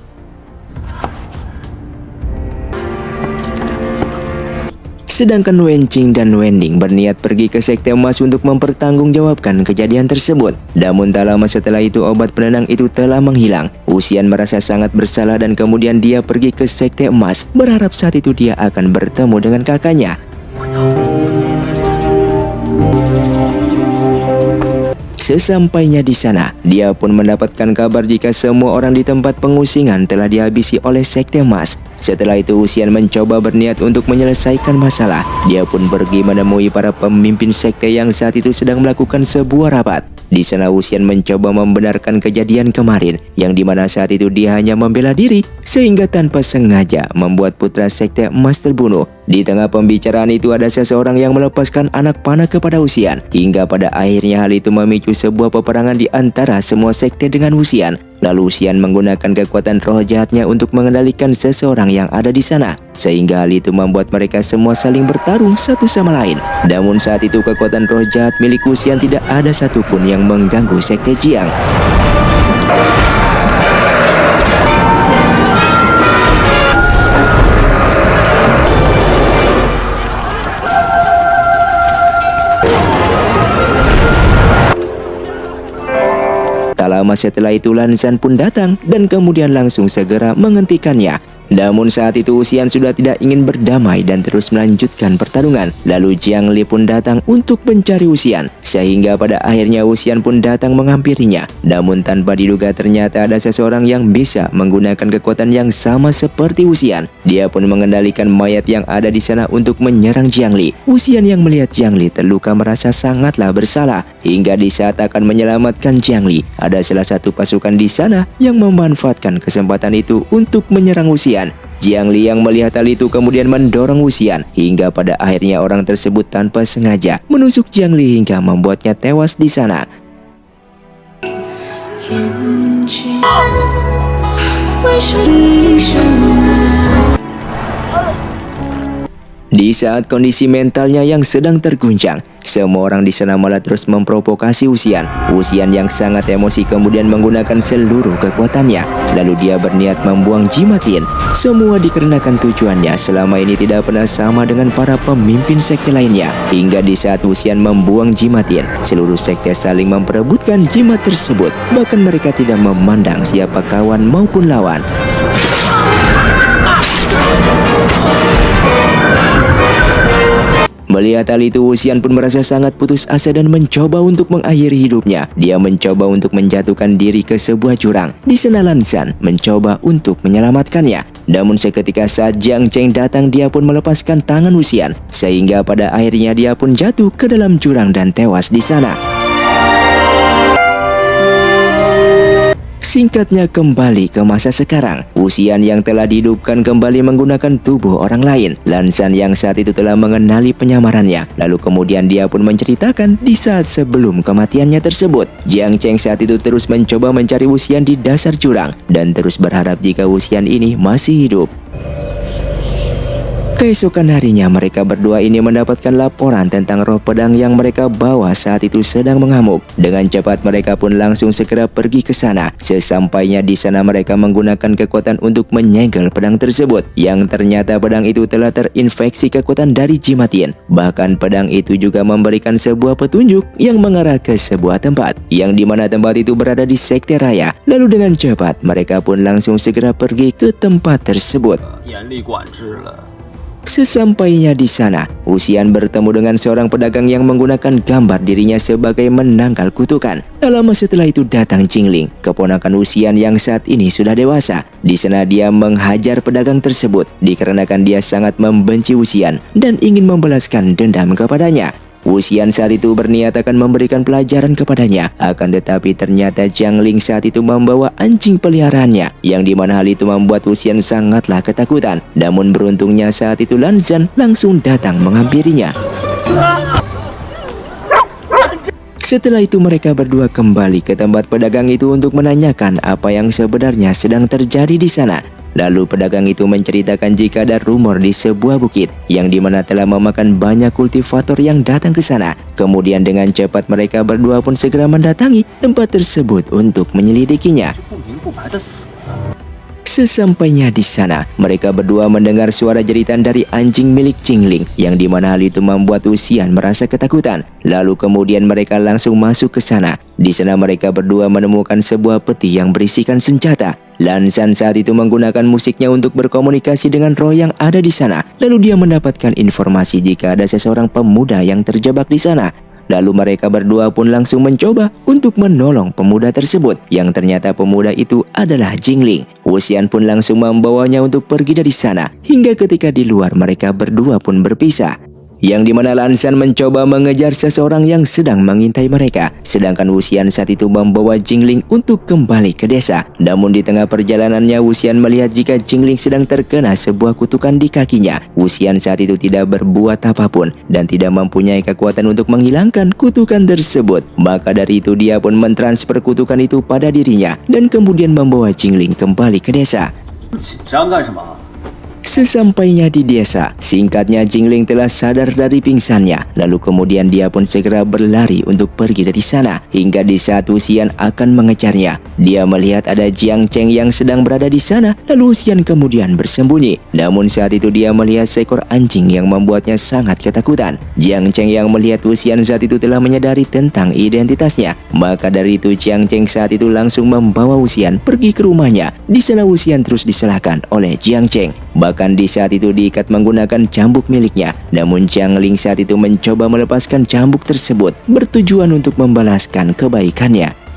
Sedangkan Wen Qing dan Wenning berniat pergi ke sekte emas untuk mempertanggungjawabkan kejadian tersebut. Namun tak lama setelah itu obat penenang itu telah menghilang. Wuxian merasa sangat bersalah dan kemudian dia pergi ke sekte emas, berharap saat itu dia akan bertemu dengan kakaknya. Sesampainya di sana, dia pun mendapatkan kabar jika semua orang di tempat pengusingan telah dihabisi oleh sekte emas. Setelah itu Wuxian mencoba berniat untuk menyelesaikan masalah. Dia pun pergi menemui para pemimpin sekte yang saat itu sedang melakukan sebuah rapat. Di sana Wuxian mencoba membenarkan kejadian kemarin, yang dimana saat itu dia hanya membela diri, sehingga tanpa sengaja membuat putra sekte emas terbunuh. Di tengah pembicaraan itu ada seseorang yang melepaskan anak panah kepada Wuxian, hingga pada akhirnya hal itu memicu sebuah peperangan di antara semua sekte dengan Wuxian. Lalu Wuxian menggunakan kekuatan roh jahatnya untuk mengendalikan seseorang yang ada di sana, sehingga hal itu membuat mereka semua saling bertarung satu sama lain. Namun saat itu kekuatan roh jahat milik Wuxian tidak ada satupun yang mengganggu sekte Jiang. Tak lama setelah itu Lan Zhan pun datang dan kemudian langsung segera menghentikannya. Namun saat itu Wuxian sudah tidak ingin berdamai dan terus melanjutkan pertarungan. Lalu Jiang Li pun datang untuk mencari Wuxian, sehingga pada akhirnya Wuxian pun datang menghampirinya. Namun tanpa diduga ternyata ada seseorang yang bisa menggunakan kekuatan yang sama seperti Wuxian. Dia pun mengendalikan mayat yang ada di sana untuk menyerang Jiang Li. Wuxian yang melihat Jiang Li terluka merasa sangatlah bersalah. Hingga di saat akan menyelamatkan Jiang Li, ada salah satu pasukan di sana yang memanfaatkan kesempatan itu untuk menyerang Wuxian. Jiang Li yang melihat hal itu kemudian mendorong Wuxian hingga pada akhirnya orang tersebut tanpa sengaja menusuk Jiang Li hingga membuatnya tewas di sana. Di saat kondisi mentalnya yang sedang terguncang, semua orang di sana malah terus memprovokasi Wuxian. Wuxian yang sangat emosi kemudian menggunakan seluruh kekuatannya. Lalu dia berniat membuang Jimatin. Semua dikarenakan tujuannya selama ini tidak pernah sama dengan para pemimpin sekte lainnya. Hingga di saat Wuxian membuang Jimatin, seluruh sekte saling memperebutkan jimat tersebut. Bahkan mereka tidak memandang siapa kawan maupun lawan. Melihat hal itu, Wuxian pun merasa sangat putus asa dan mencoba untuk mengakhiri hidupnya. Dia mencoba untuk menjatuhkan diri ke sebuah jurang. Di sana Lan Zhan mencoba untuk menyelamatkannya. Namun seketika saat Jiang Cheng datang, dia pun melepaskan tangan Wuxian, sehingga pada akhirnya dia pun jatuh ke dalam jurang dan tewas di sana. Singkatnya kembali ke masa sekarang, Wuxian yang telah dihidupkan kembali menggunakan tubuh orang lain. Lan Zhan yang saat itu telah mengenali penyamarannya. Lalu kemudian dia pun menceritakan di saat sebelum kematiannya tersebut. Jiang Cheng saat itu terus mencoba mencari Wuxian di dasar jurang dan terus berharap jika Wuxian ini masih hidup. Keesokan harinya mereka berdua ini mendapatkan laporan tentang roh pedang yang mereka bawa saat itu sedang mengamuk. Dengan cepat mereka pun langsung segera pergi ke sana. Sesampainya di sana mereka menggunakan kekuatan untuk menyegel pedang tersebut, yang ternyata pedang itu telah terinfeksi kekuatan dari Jimatin. Bahkan pedang itu juga memberikan sebuah petunjuk yang mengarah ke sebuah tempat, yang dimana tempat itu berada di sekte raya. Lalu dengan cepat mereka pun langsung segera pergi ke tempat tersebut. Sesampainya di sana, Wuxian bertemu dengan seorang pedagang yang menggunakan gambar dirinya sebagai menangkal kutukan. Tak lama setelah itu datang Jingling, keponakan Wuxian yang saat ini sudah dewasa. Di sana dia menghajar pedagang tersebut dikarenakan dia sangat membenci Wuxian dan ingin membalaskan dendam kepadanya. Wuxian saat itu berniat akan memberikan pelajaran kepadanya, akan tetapi ternyata Jingling saat itu membawa anjing peliharaannya, yang dimana hal itu membuat Wuxian sangatlah ketakutan. Namun beruntungnya saat itu Lan Zhan langsung datang menghampirinya. Setelah itu mereka berdua kembali ke tempat pedagang itu untuk menanyakan apa yang sebenarnya sedang terjadi di sana. Lalu pedagang itu menceritakan jika ada rumor di sebuah bukit yang dimana telah memakan banyak kultivator yang datang ke sana. Kemudian dengan cepat mereka berdua pun segera mendatangi tempat tersebut untuk menyelidikinya. Sesampainya di sana, mereka berdua mendengar suara jeritan dari anjing milik Jingling, yang dimana hal itu membuat Wuxian merasa ketakutan. Lalu kemudian mereka langsung masuk ke sana. Di sana mereka berdua menemukan sebuah peti yang berisikan senjata. Lan Zhan saat itu menggunakan musiknya untuk berkomunikasi dengan roh yang ada di sana. Lalu dia mendapatkan informasi jika ada seseorang pemuda yang terjebak di sana. Lalu mereka berdua pun langsung mencoba untuk menolong pemuda tersebut, yang ternyata pemuda itu adalah Jingling. Wuxian pun langsung membawanya untuk pergi dari sana, hingga ketika di luar mereka berdua pun berpisah. Yang dimana Lan Zhan mencoba mengejar seseorang yang sedang mengintai mereka, sedangkan Wuxian saat itu membawa Jingling untuk kembali ke desa. Namun di tengah perjalanannya Wuxian melihat jika Jingling sedang terkena sebuah kutukan di kakinya. Wuxian saat itu tidak berbuat apapun dan tidak mempunyai kekuatan untuk menghilangkan kutukan tersebut. Maka dari itu dia pun mentransfer kutukan itu pada dirinya dan kemudian membawa Jingling kembali ke desa. Sesampainya di desa, singkatnya Jingling telah sadar dari pingsannya. Lalu kemudian dia pun segera berlari untuk pergi dari sana. Hingga di saat Wuxian akan mengejarnya, dia melihat ada Jiang Cheng yang sedang berada di sana. Lalu Wuxian kemudian bersembunyi. Namun saat itu dia melihat seekor anjing yang membuatnya sangat ketakutan. Jiang Cheng yang melihat Wuxian saat itu telah menyadari tentang identitasnya. Maka dari itu Jiang Cheng saat itu langsung membawa Wuxian pergi ke rumahnya. Di sana Wuxian terus disalahkan oleh Jiang Cheng. Bahkan di saat itu diikat menggunakan cambuk miliknya. Namun Jiang Ling saat itu mencoba melepaskan cambuk tersebut bertujuan untuk membalaskan kebaikannya.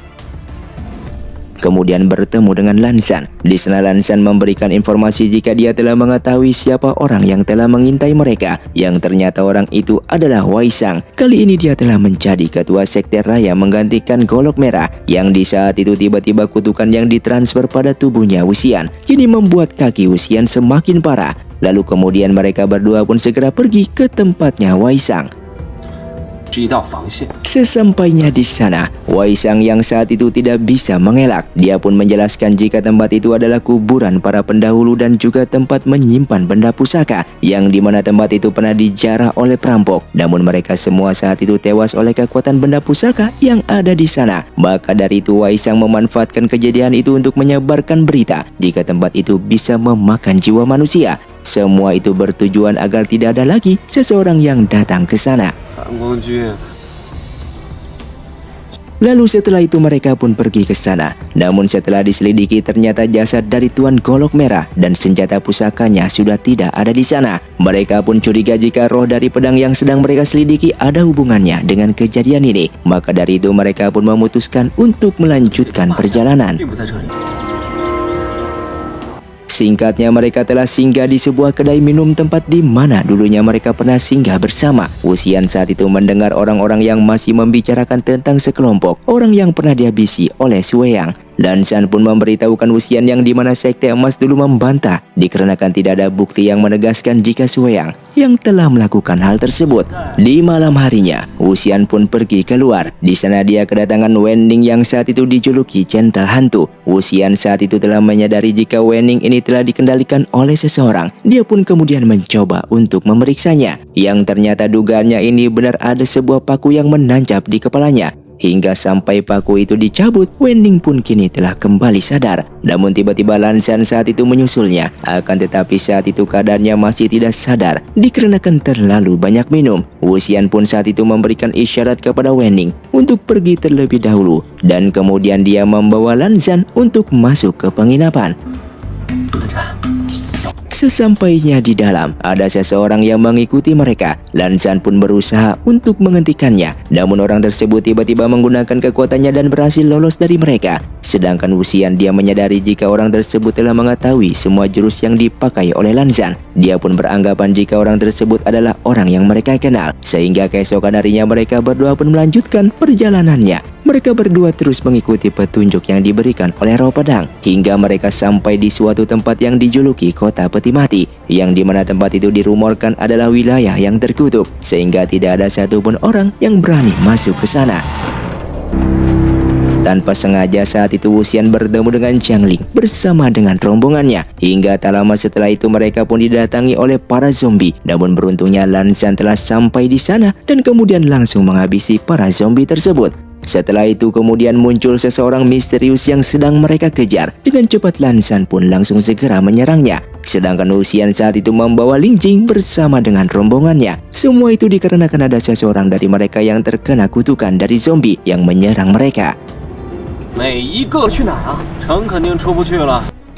Kemudian bertemu dengan Lan Zhan. Di sana Lan Zhan memberikan informasi jika dia telah mengetahui siapa orang yang telah mengintai mereka, yang ternyata orang itu adalah Wei Sang. Kali ini dia telah menjadi ketua sekte raya menggantikan Golok Merah, yang di saat itu tiba-tiba kutukan yang ditransfer pada tubuhnya Wuxian kini membuat kaki Wuxian semakin parah. Lalu kemudian mereka berdua pun segera pergi ke tempatnya Wei Sang. Sesampainya di sana, Wei Sang yang saat itu tidak bisa mengelak. Dia pun menjelaskan jika tempat itu adalah kuburan para pendahulu dan juga tempat menyimpan benda pusaka, yang dimana tempat itu pernah dijarah oleh perampok. Namun mereka semua saat itu tewas oleh kekuatan benda pusaka yang ada di sana. Maka dari itu Wei Sang memanfaatkan kejadian itu untuk menyebarkan berita jika tempat itu bisa memakan jiwa manusia. Semua itu bertujuan agar tidak ada lagi seseorang yang datang ke sana. Lalu setelah itu mereka pun pergi ke sana. Namun setelah diselidiki ternyata jasad dari Tuan Golok Merah dan senjata pusakanya sudah tidak ada di sana. Mereka pun curiga jika roh dari pedang yang sedang mereka selidiki ada hubungannya dengan kejadian ini. Maka dari itu mereka pun memutuskan untuk melanjutkan perjalanan. Singkatnya mereka telah singgah di sebuah kedai minum tempat di mana dulunya mereka pernah singgah bersama. Wuxian saat itu mendengar orang-orang yang masih membicarakan tentang sekelompok orang yang pernah dihabisi oleh Sui Yang. Lan Zhan pun memberitahukan Wuxian yang dimana sekte emas dulu membantah dikarenakan tidak ada bukti yang menegaskan jika Sui yang telah melakukan hal tersebut. Di malam harinya, Wuxian pun pergi keluar. Di sana dia kedatangan Wenning yang saat itu dijuluki Jenderal Hantu. Wuxian saat itu telah menyadari jika Wenning ini telah dikendalikan oleh seseorang. Dia pun kemudian mencoba untuk memeriksanya, yang ternyata dugaannya ini benar ada sebuah paku yang menancap di kepalanya. Hingga sampai paku itu dicabut, Wenning pun kini telah kembali sadar. Namun tiba-tiba Lan Zhan saat itu menyusulnya. Akan tetapi saat itu keadaannya masih tidak sadar dikarenakan terlalu banyak minum. Wuxian pun saat itu memberikan isyarat kepada Wenning untuk pergi terlebih dahulu. Dan kemudian dia membawa Lan Zhan untuk masuk ke penginapan. Sesampainya di dalam, ada seseorang yang mengikuti mereka. Lan Zhan pun berusaha untuk menghentikannya. Namun orang tersebut tiba-tiba menggunakan kekuatannya dan berhasil lolos dari mereka. Sedangkan Wuxian dia menyadari jika orang tersebut telah mengetahui semua jurus yang dipakai oleh Lan Zhan. Dia pun beranggapan jika orang tersebut adalah orang yang mereka kenal. Sehingga keesokan harinya mereka berdua pun melanjutkan perjalanannya. Mereka berdua terus mengikuti petunjuk yang diberikan oleh Roh Pedang hingga mereka sampai di suatu tempat yang dijuluki Kota Peti Mati, yang dimana tempat itu dirumorkan adalah wilayah yang terkutuk sehingga tidak ada satupun orang yang berani masuk ke sana. Tanpa sengaja saat itu Wuxian bertemu dengan Jiang Ling bersama dengan rombongannya. Hingga tak lama setelah itu mereka pun didatangi oleh para zombie. Namun beruntungnya Lan Zhan telah sampai di sana dan kemudian langsung menghabisi para zombie tersebut. Setelah itu kemudian muncul seseorang misterius yang sedang mereka kejar. Dengan cepat Lan Zhan pun langsung segera menyerangnya. Sedangkan Wuxian saat itu membawa Ling Jing bersama dengan rombongannya. Semua itu dikarenakan ada seseorang dari mereka yang terkena kutukan dari zombie yang menyerang mereka.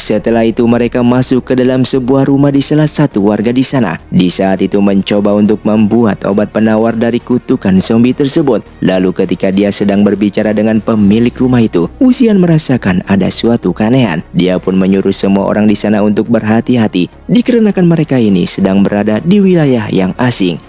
Setelah itu mereka masuk ke dalam sebuah rumah di salah satu warga di sana. Di saat itu mencoba untuk membuat obat penawar dari kutukan zombie tersebut. Lalu ketika dia sedang berbicara dengan pemilik rumah itu, Wuxian merasakan ada suatu keanehan. Dia pun menyuruh semua orang di sana untuk berhati-hati dikarenakan mereka ini sedang berada di wilayah yang asing.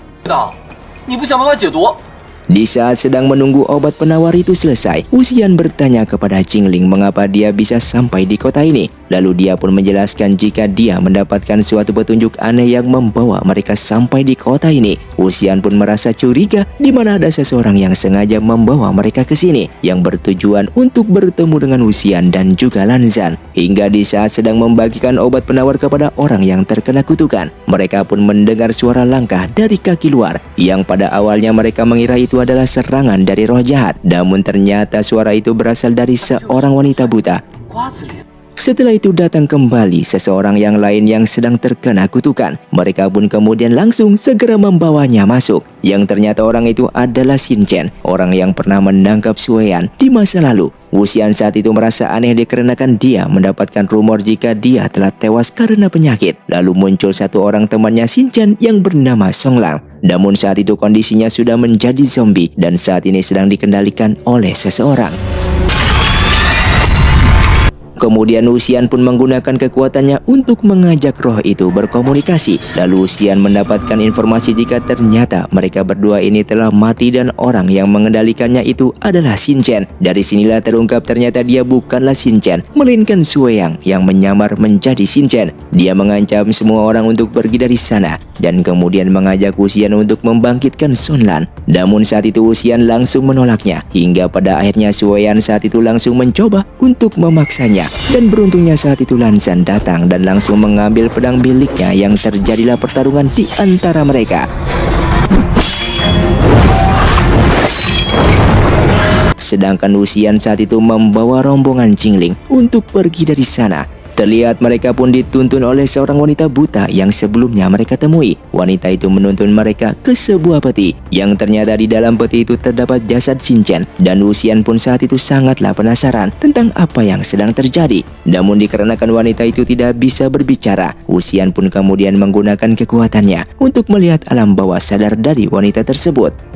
Di saat sedang menunggu obat penawar itu selesai, Wuxian bertanya kepada Jingling mengapa dia bisa sampai di kota ini. Lalu dia pun menjelaskan jika dia mendapatkan suatu petunjuk aneh yang membawa mereka sampai di kota ini. Wuxian pun merasa curiga di mana ada seseorang yang sengaja membawa mereka ke sini yang bertujuan untuk bertemu dengan Wuxian dan juga Lan Zhan. Hingga di saat sedang membagikan obat penawar kepada orang yang terkena kutukan, mereka pun mendengar suara langkah dari kaki luar yang pada awalnya mereka mengira itu adalah serangan dari roh jahat. Namun ternyata suara itu berasal dari seorang wanita buta. Setelah itu datang kembali seseorang yang lain yang sedang terkena kutukan. Mereka pun kemudian langsung segera membawanya masuk. Yang ternyata orang itu adalah Xin Chen, orang yang pernah menangkap Sueyan di masa lalu. Wuxian saat itu merasa aneh dikarenakan dia mendapatkan rumor jika dia telah tewas karena penyakit. Lalu muncul satu orang temannya Xin Chen yang bernama Song Lang. Namun saat itu kondisinya sudah menjadi zombie dan saat ini sedang dikendalikan oleh seseorang. Kemudian Wuxian pun menggunakan kekuatannya untuk mengajak roh itu berkomunikasi. Lalu Wuxian mendapatkan informasi jika ternyata mereka berdua ini telah mati dan orang yang mengendalikannya itu adalah Xin Chen. Dari sinilah terungkap ternyata dia bukanlah Xin Chen, melainkan Sueyang yang menyamar menjadi Xin Chen. Dia mengancam semua orang untuk pergi dari sana dan kemudian mengajak Wuxian untuk membangkitkan Sun Lan. Namun saat itu Wuxian langsung menolaknya hingga pada akhirnya Sueyan saat itu langsung mencoba untuk memaksanya. Dan beruntungnya saat itu Lan Zhan datang dan langsung mengambil pedang miliknya yang terjadilah pertarungan di antara mereka. Sedangkan Wuxian saat itu membawa rombongan Jingling untuk pergi dari sana. Terlihat mereka pun dituntun oleh seorang wanita buta yang sebelumnya mereka temui. Wanita itu menuntun mereka ke sebuah peti yang ternyata di dalam peti itu terdapat jasad Xin Chen. Dan Wuxian pun saat itu sangatlah penasaran tentang apa yang sedang terjadi. Namun dikarenakan wanita itu tidak bisa berbicara, Wuxian pun kemudian menggunakan kekuatannya untuk melihat alam bawah sadar dari wanita tersebut.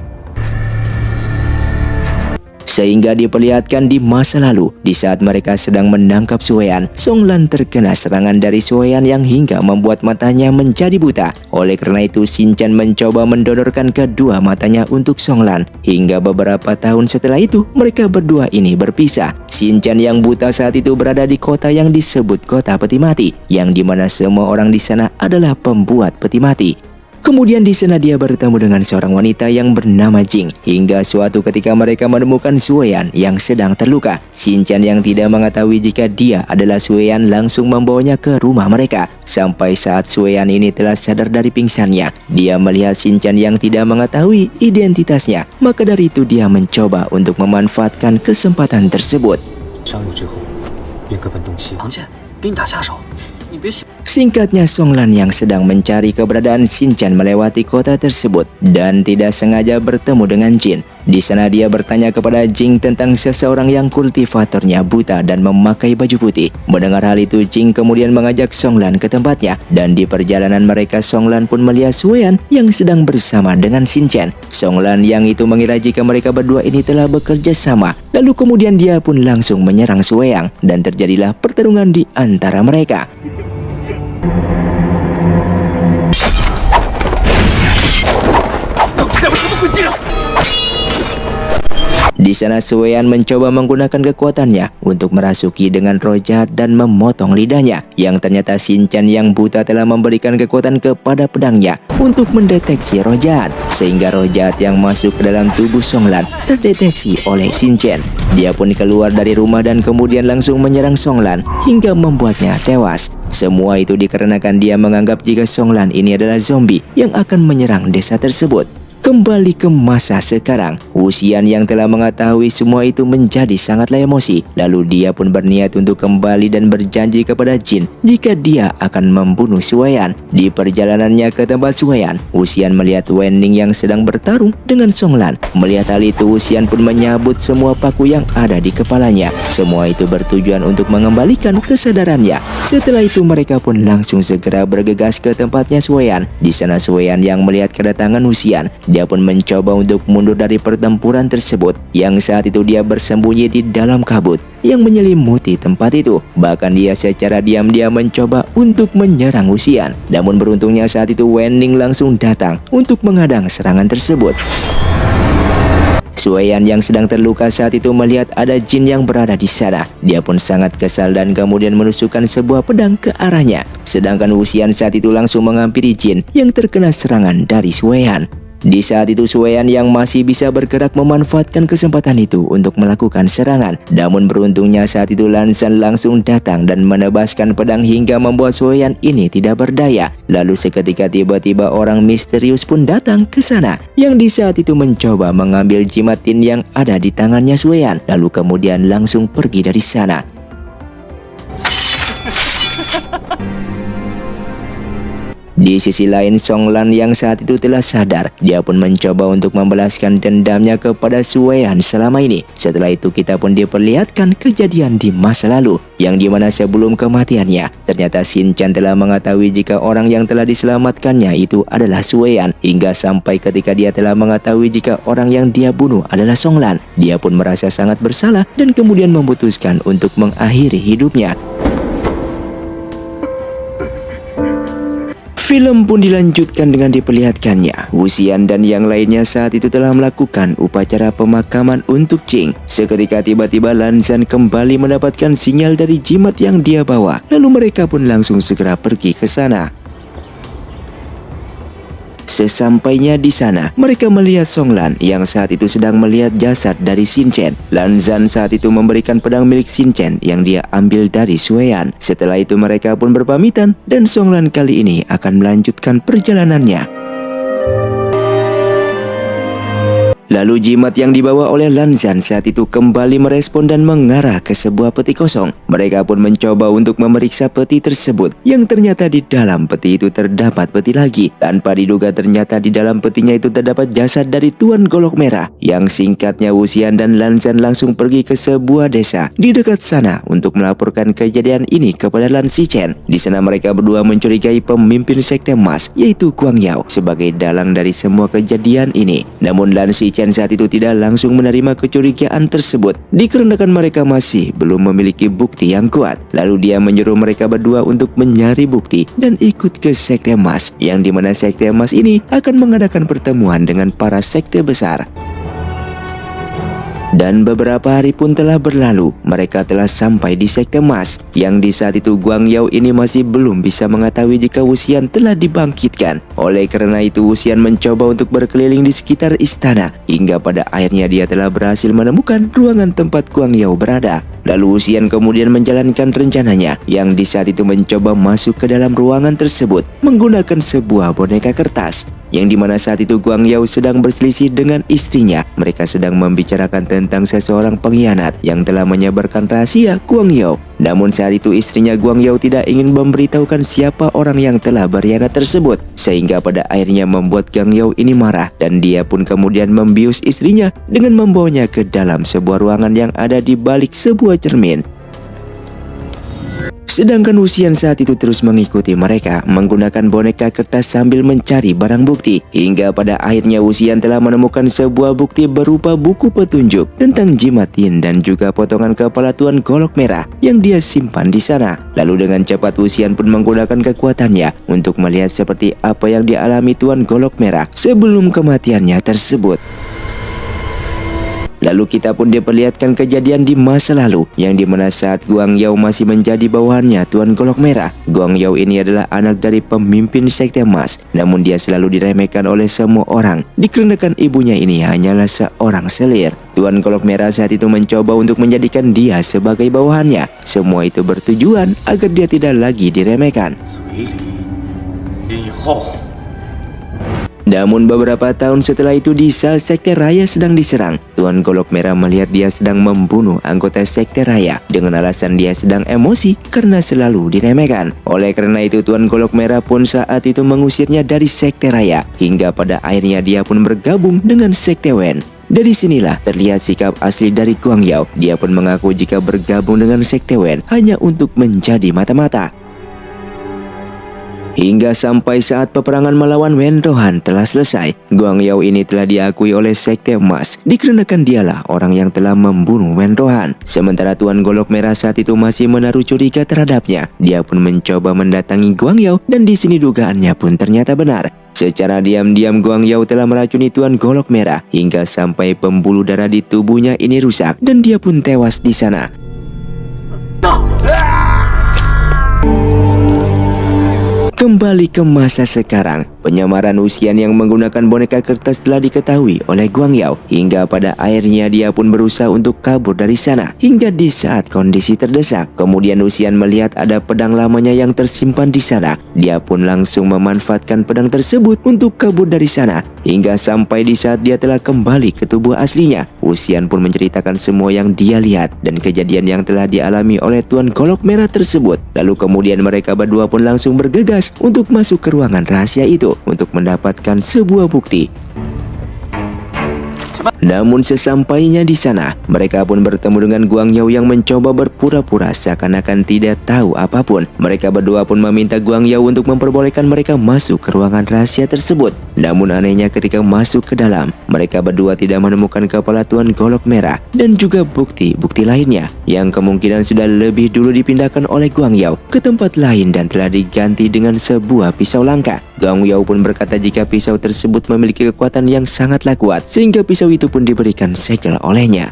Sehingga diperlihatkan di masa lalu, di saat mereka sedang menangkap Sueyan, Song Lan terkena serangan dari Sueyan yang hingga membuat matanya menjadi buta. Oleh karena itu, Xin Chen mencoba mendonorkan kedua matanya untuk Song Lan. Hingga beberapa tahun setelah itu, mereka berdua ini berpisah. Xin Chen yang buta saat itu berada di kota yang disebut Kota Peti Mati, yang dimana semua orang di sana adalah pembuat peti mati. Kemudian di sana dia bertemu dengan seorang wanita yang bernama Jing. Hingga suatu ketika mereka menemukan Sueyan yang sedang terluka. Xin Chen yang tidak mengetahui jika dia adalah Sueyan langsung membawanya ke rumah mereka. Sampai saat Sueyan ini telah sadar dari pingsannya, dia melihat Xin Chen yang tidak mengetahui identitasnya. Maka dari itu dia mencoba untuk memanfaatkan kesempatan tersebut. Singkatnya, Song Lan yang sedang mencari keberadaan Xin Chen melewati kota tersebut dan tidak sengaja bertemu dengan Jin. Di sana dia bertanya kepada Jing tentang seseorang yang kultivatornya buta dan memakai baju putih. Mendengar hal itu, Jing kemudian mengajak Song Lan ke tempatnya dan di perjalanan mereka Song Lan pun melihat Sueyan yang sedang bersama dengan Xin Chen. Song Lan yang itu mengira jika mereka berdua ini telah bekerja sama. Lalu kemudian dia pun langsung menyerang Sueyang dan terjadilah pertarungan di antara mereka. Di sana Sueyan mencoba menggunakan kekuatannya untuk merasuki dengan roh jahat dan memotong lidahnya. Yang ternyata Xin Chen yang buta telah memberikan kekuatan kepada pedangnya untuk mendeteksi roh jahat. Sehingga roh jahat yang masuk ke dalam tubuh Song Lan terdeteksi oleh Xin Chen. Dia pun keluar dari rumah dan kemudian langsung menyerang Song Lan hingga membuatnya tewas. Semua itu dikarenakan dia menganggap jika Song Lan ini adalah zombie yang akan menyerang desa tersebut. Kembali ke masa sekarang, Wuxian yang telah mengetahui semua itu menjadi sangatlah emosi. Lalu dia pun berniat untuk kembali dan berjanji kepada Jin jika dia akan membunuh Sueyan. Di perjalanannya ke tempat Sueyan, Wuxian melihat Wenning yang sedang bertarung dengan Song Lan. Melihat hal itu, Wuxian pun menyabut semua paku yang ada di kepalanya. Semua itu bertujuan untuk mengembalikan kesadarannya. Setelah itu mereka pun langsung segera bergegas ke tempatnya Sueyan. Di sana Sueyan yang melihat kedatangan Wuxian, dia pun mencoba untuk mundur dari pertempuran tersebut, yang saat itu dia bersembunyi di dalam kabut yang menyelimuti tempat itu. Bahkan dia secara diam-diam mencoba untuk menyerang Wuxian. Namun beruntungnya saat itu Wenning langsung datang untuk menghadang serangan tersebut. Sueyan yang sedang terluka saat itu melihat ada jin yang berada di sana. Dia pun sangat kesal dan kemudian menusukkan sebuah pedang ke arahnya. Sedangkan Wuxian saat itu langsung menghampiri jin yang terkena serangan dari Sueyan. Di saat itu Sueyan yang masih bisa bergerak memanfaatkan kesempatan itu untuk melakukan serangan. Namun beruntungnya saat itu Lan Zhan langsung datang dan menebaskan pedang hingga membuat Sueyan ini tidak berdaya. Lalu seketika tiba-tiba orang misterius pun datang ke sana, yang di saat itu mencoba mengambil jimat Tin yang ada di tangannya Sueyan, lalu kemudian langsung pergi dari sana. Di sisi lain, Song Lan yang saat itu telah sadar, dia pun mencoba untuk membalaskan dendamnya kepada Sueyan selama ini. Setelah itu kita pun diperlihatkan kejadian di masa lalu, yang dimana sebelum kematiannya, ternyata Shin Chan telah mengetahui jika orang yang telah diselamatkannya itu adalah Sueyan. Hingga sampai ketika dia telah mengetahui jika orang yang dia bunuh adalah Song Lan, dia pun merasa sangat bersalah dan kemudian memutuskan untuk mengakhiri hidupnya. Film pun dilanjutkan dengan diperlihatkannya Wuxian dan yang lainnya saat itu telah melakukan upacara pemakaman untuk Jing. Seketika tiba-tiba Lan Zhan kembali mendapatkan sinyal dari jimat yang dia bawa. Lalu mereka pun langsung segera pergi ke sana. Sesampainya di sana, mereka melihat Song Lan yang saat itu sedang melihat jasad dari Shin Chen. Lan Zhan saat itu memberikan pedang milik Shin Chen yang dia ambil dari Sueyan. Setelah itu mereka pun berpamitan dan Song Lan kali ini akan melanjutkan perjalanannya. Lalu jimat yang dibawa oleh Lan Zhan saat itu kembali merespon dan mengarah ke sebuah peti kosong. Mereka pun mencoba untuk memeriksa peti tersebut, yang ternyata di dalam peti itu terdapat peti lagi. Tanpa diduga ternyata di dalam petinya itu terdapat jasad dari Tuan Golok Merah. Yang singkatnya Wuxian dan Lan Zhan langsung pergi ke sebuah desa di dekat sana untuk melaporkan kejadian ini kepada Lan Xichen. Di sana mereka berdua mencurigai pemimpin sekte emas yaitu Guang Yao sebagai dalang dari semua kejadian ini. Namun Lan Xichen saat itu tidak langsung menerima kecurigaan tersebut dikarenakan mereka masih belum memiliki bukti yang kuat. Lalu dia menyuruh mereka berdua untuk mencari bukti dan ikut ke sekte emas, yang dimana sekte emas ini akan mengadakan pertemuan dengan para sekte besar. Dan beberapa hari pun telah berlalu, mereka telah sampai di sekte emas, yang di saat itu Guang Yao ini masih belum bisa mengetahui jika Wuxian telah dibangkitkan. Oleh karena itu Wuxian mencoba untuk berkeliling di sekitar istana, hingga pada akhirnya dia telah berhasil menemukan ruangan tempat Guang Yao berada. Lalu Wuxian kemudian menjalankan rencananya, yang di saat itu mencoba masuk ke dalam ruangan tersebut menggunakan sebuah boneka kertas. Yang dimana saat itu Guang Yao sedang berselisih dengan istrinya. Mereka sedang membicarakan tentang seseorang pengkhianat yang telah menyebarkan rahasia Guang Yao. Namun saat itu istrinya Guang Yao tidak ingin memberitahukan siapa orang yang telah berkhianat tersebut, sehingga pada akhirnya membuat Guang Yao ini marah, dan dia pun kemudian membius istrinya dengan membawanya ke dalam sebuah ruangan yang ada di balik sebuah cermin. Sedangkan Wuxian saat itu terus mengikuti mereka menggunakan boneka kertas sambil mencari barang bukti. Hingga pada akhirnya Wuxian telah menemukan sebuah bukti berupa buku petunjuk tentang jimat Yin dan juga potongan kepala Tuan Golok Merah yang dia simpan di sana. Lalu dengan cepat Wuxian pun menggunakan kekuatannya untuk melihat seperti apa yang dialami Tuan Golok Merah sebelum kematiannya tersebut. Lalu kita pun diperlihatkan kejadian di masa lalu, yang dimana saat Guang Yao masih menjadi bawahannya Tuan Golok Merah. Guang Yao ini adalah anak dari pemimpin sekte emas, namun dia selalu diremehkan oleh semua orang dikarenakan ibunya ini hanyalah seorang selir. Tuan Golok Merah saat itu mencoba untuk menjadikan dia sebagai bawahannya. Semua itu bertujuan agar dia tidak lagi diremehkan. Namun beberapa tahun setelah itu di saat sekte raya sedang diserang, Tuan Golok Merah melihat dia sedang membunuh anggota sekte raya dengan alasan dia sedang emosi karena selalu diremehkan. Oleh karena itu Tuan Golok Merah pun saat itu mengusirnya dari sekte raya, hingga pada akhirnya dia pun bergabung dengan sekte Wen. Dari sinilah terlihat sikap asli dari Guang Yao. Dia pun mengaku jika bergabung dengan sekte Wen hanya untuk menjadi mata-mata. Hingga sampai saat peperangan melawan Wen Rohan telah selesai, Guang Yao ini telah diakui oleh Sekte Emas dikarenakan dialah orang yang telah membunuh Wen Rohan. Sementara Tuan Golok Merah saat itu masih menaruh curiga terhadapnya. Dia pun mencoba mendatangi Guang Yao dan di sini dugaannya pun ternyata benar. Secara diam-diam Guang Yao telah meracuni Tuan Golok Merah hingga sampai pembuluh darah di tubuhnya ini rusak dan dia pun tewas di sana. Kembali ke masa sekarang, penyamaran Wuxian yang menggunakan boneka kertas telah diketahui oleh Guang Yao. Hingga pada akhirnya dia pun berusaha untuk kabur dari sana. Hingga di saat kondisi terdesak, kemudian Wuxian melihat ada pedang lamanya yang tersimpan di sana. Dia pun langsung memanfaatkan pedang tersebut untuk kabur dari sana. Hingga sampai di saat dia telah kembali ke tubuh aslinya, Wuxian pun menceritakan semua yang dia lihat dan kejadian yang telah dialami oleh Tuan Golok Merah tersebut. Lalu kemudian mereka berdua pun langsung bergegas untuk masuk ke ruangan rahasia itu untuk mendapatkan sebuah bukti. Namun sesampainya di sana, mereka pun bertemu dengan Guang Yao yang mencoba berpura-pura seakan-akan tidak tahu apapun. Mereka berdua pun meminta Guang Yao untuk memperbolehkan mereka masuk ke ruangan rahasia tersebut. Namun anehnya ketika masuk ke dalam, mereka berdua tidak menemukan kepala Tuan Golok Merah dan juga bukti-bukti lainnya yang kemungkinan sudah lebih dulu dipindahkan oleh Guang Yao ke tempat lain dan telah diganti dengan sebuah pisau langka. Guang Yao pun berkata jika pisau tersebut memiliki kekuatan yang sangatlah kuat sehingga pisau itu pun diberikan segel olehnya.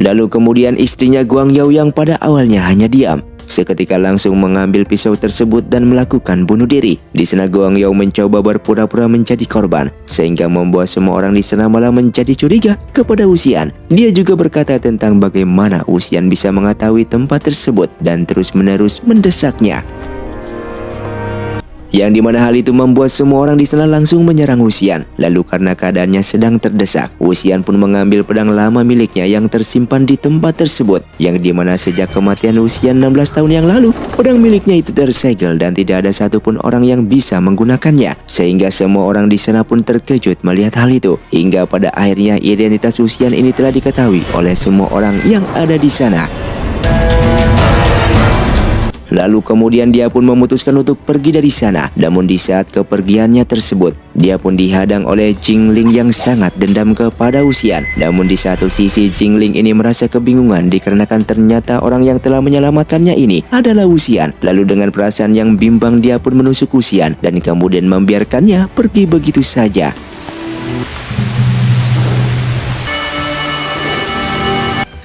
Lalu kemudian istrinya Guang Yao yang pada awalnya hanya diam, seketika langsung mengambil pisau tersebut dan melakukan bunuh diri. Di sana Guang Yao mencoba berpura-pura menjadi korban sehingga membuat semua orang di sana malah menjadi curiga kepada Wuxian. Dia juga berkata tentang bagaimana Wuxian bisa mengetahui tempat tersebut dan terus-menerus mendesaknya. Yang dimana hal itu membuat semua orang di sana langsung menyerang Wuxian. Lalu karena keadaannya sedang terdesak, Wuxian pun mengambil pedang lama miliknya yang tersimpan di tempat tersebut. Yang dimana sejak kematian Wuxian 16 tahun yang lalu, pedang miliknya itu tersegel dan tidak ada satupun orang yang bisa menggunakannya. Sehingga semua orang di sana pun terkejut melihat hal itu. Hingga pada akhirnya identitas Wuxian ini telah diketahui oleh semua orang yang ada di sana. Lalu kemudian dia pun memutuskan untuk pergi dari sana. Namun di saat kepergiannya tersebut, dia pun dihadang oleh Jingling yang sangat dendam kepada Wuxian. Namun di satu sisi Jingling ini merasa kebingungan dikarenakan ternyata orang yang telah menyelamatkannya ini adalah Wuxian. Lalu dengan perasaan yang bimbang dia pun menusuk Wuxian dan kemudian membiarkannya pergi begitu saja.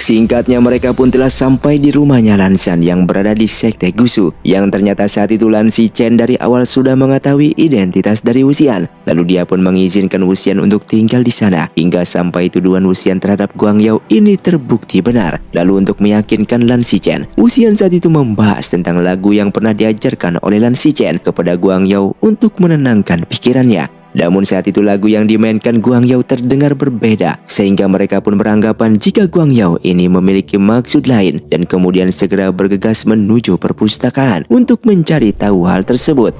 Singkatnya mereka pun telah sampai di rumahnya Lan Xan yang berada di Sekte Gusu. Yang ternyata saat itu Lan Xichen dari awal sudah mengetahui identitas dari Wuxian. Lalu dia pun mengizinkan Wuxian untuk tinggal di sana. Hingga sampai tuduhan Wuxian terhadap Guang Yao ini terbukti benar. Lalu untuk meyakinkan Lan Xichen, Wuxian saat itu membahas tentang lagu yang pernah diajarkan oleh Lan Xichen kepada Guang Yao untuk menenangkan pikirannya. Namun saat itu lagu yang dimainkan Guang Yao terdengar berbeda, sehingga mereka pun beranggapan jika Guang Yao ini memiliki maksud lain dan kemudian segera bergegas menuju perpustakaan untuk mencari tahu hal tersebut.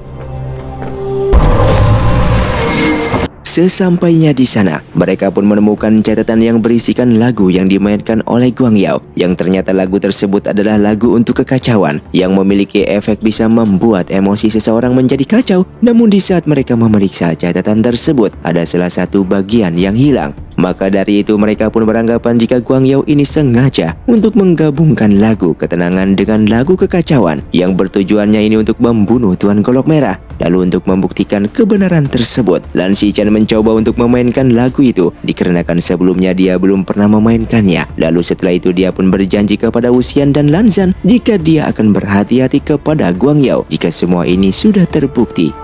Sesampainya di sana, mereka pun menemukan catatan yang berisikan lagu yang dimainkan oleh Guang Yao. Yang ternyata lagu tersebut adalah lagu untuk kekacauan yang memiliki efek bisa membuat emosi seseorang menjadi kacau. Namun di saat mereka memeriksa catatan tersebut, ada salah satu bagian yang hilang. Maka dari itu mereka pun beranggapan jika Guang Yao ini sengaja untuk menggabungkan lagu ketenangan dengan lagu kekacauan yang bertujuannya ini untuk membunuh Tuan Golok Merah. Lalu untuk membuktikan kebenaran tersebut, Lan Xichen mencoba untuk memainkan lagu itu dikarenakan sebelumnya dia belum pernah memainkannya. Lalu setelah itu dia pun berjanji kepada Wuxian dan Lan Xan jika dia akan berhati-hati kepada Guang Yao jika semua ini sudah terbukti.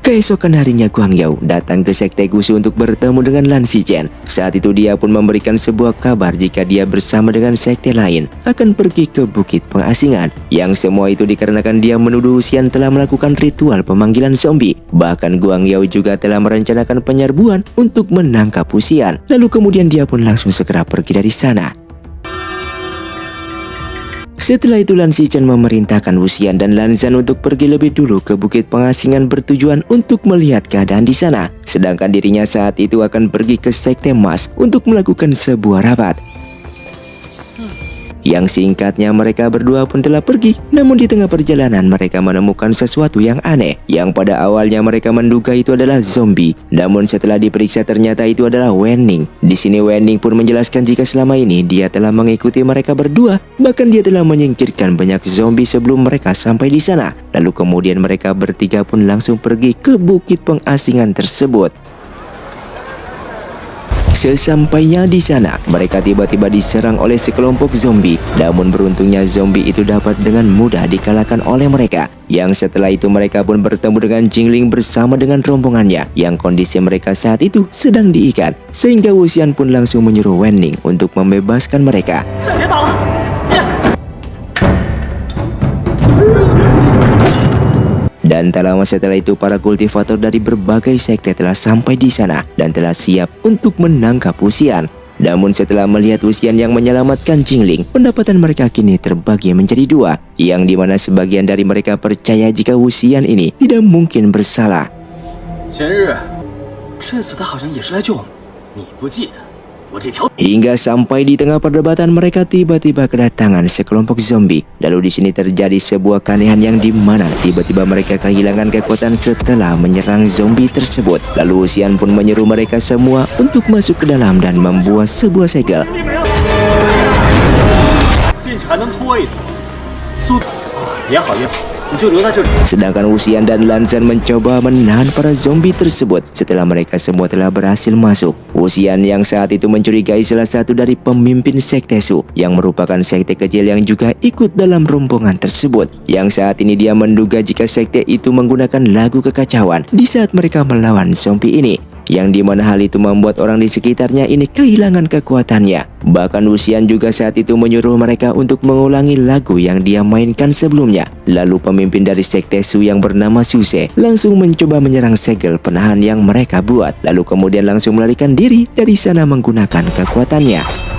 Keesokan harinya Guang Yao datang ke Sekte Gusu untuk bertemu dengan Lan Xichen. Saat itu dia pun memberikan sebuah kabar jika dia bersama dengan sekte lain akan pergi ke Bukit Pengasingan. Yang semua itu dikarenakan dia menuduh Wuxian telah melakukan ritual pemanggilan zombie. Bahkan Guang Yao juga telah merencanakan penyerbuan untuk menangkap Wuxian. Lalu kemudian dia pun langsung segera pergi dari sana. Setelah itu Lan Xichen memerintahkan Wuxian dan Lan Xan untuk pergi lebih dulu ke Bukit Pengasingan bertujuan untuk melihat keadaan di sana. Sedangkan dirinya saat itu akan pergi ke Sekte Emas untuk melakukan sebuah rapat. Yang singkatnya mereka berdua pun telah pergi. Namun di tengah perjalanan mereka menemukan sesuatu yang aneh, yang pada awalnya mereka menduga itu adalah zombie. Namun setelah diperiksa ternyata itu adalah Wenning. Di sini Wenning pun menjelaskan jika selama ini dia telah mengikuti mereka berdua. Bahkan dia telah menyingkirkan banyak zombie sebelum mereka sampai di sana. Lalu kemudian mereka bertiga pun langsung pergi ke bukit pengasingan tersebut. Sesampainya di sana, mereka tiba-tiba diserang oleh sekelompok zombie. Namun beruntungnya zombie itu dapat dengan mudah dikalahkan oleh mereka. Yang setelah itu mereka pun bertemu dengan Jingling bersama dengan rombongannya, yang kondisi mereka saat itu sedang diikat. Sehingga Wuxian pun langsung menyuruh Wenning untuk membebaskan mereka. Dan tak lama setelah itu para kultivator dari berbagai sekte telah sampai di sana dan telah siap untuk menangkap Wuxian. Namun setelah melihat Wuxian yang menyelamatkan Jingling, pendapatan mereka kini terbagi menjadi dua, yang dimana sebagian dari mereka percaya jika Wuxian ini tidak mungkin bersalah. 玄日，这次他好像也是来救我们，你不记得？ Hingga sampai di tengah perdebatan mereka tiba-tiba kedatangan sekelompok zombie. Lalu di sini terjadi sebuah keanehan yang dimana tiba-tiba mereka kehilangan kekuatan setelah menyerang zombie tersebut. Lalu Wuxian pun menyeru mereka semua untuk masuk ke dalam dan membuat sebuah segel. Sedangkan Wuxian dan Lan Zhan mencoba menahan para zombie tersebut. Setelah mereka semua telah berhasil masuk, Wuxian yang saat itu mencurigai salah satu dari pemimpin sekte Shu, yang merupakan sekte kecil yang juga ikut dalam rombongan tersebut. Yang saat ini dia menduga jika sekte itu menggunakan lagu kekacauan di saat mereka melawan zombie ini, yang dimana hal itu membuat orang di sekitarnya ini kehilangan kekuatannya. Bahkan Wuxian juga saat itu menyuruh mereka untuk mengulangi lagu yang dia mainkan sebelumnya. Lalu pemimpin dari sekte Shu yang bernama Suse langsung mencoba menyerang segel penahan yang mereka buat. Lalu kemudian langsung melarikan diri dari sana menggunakan kekuatannya.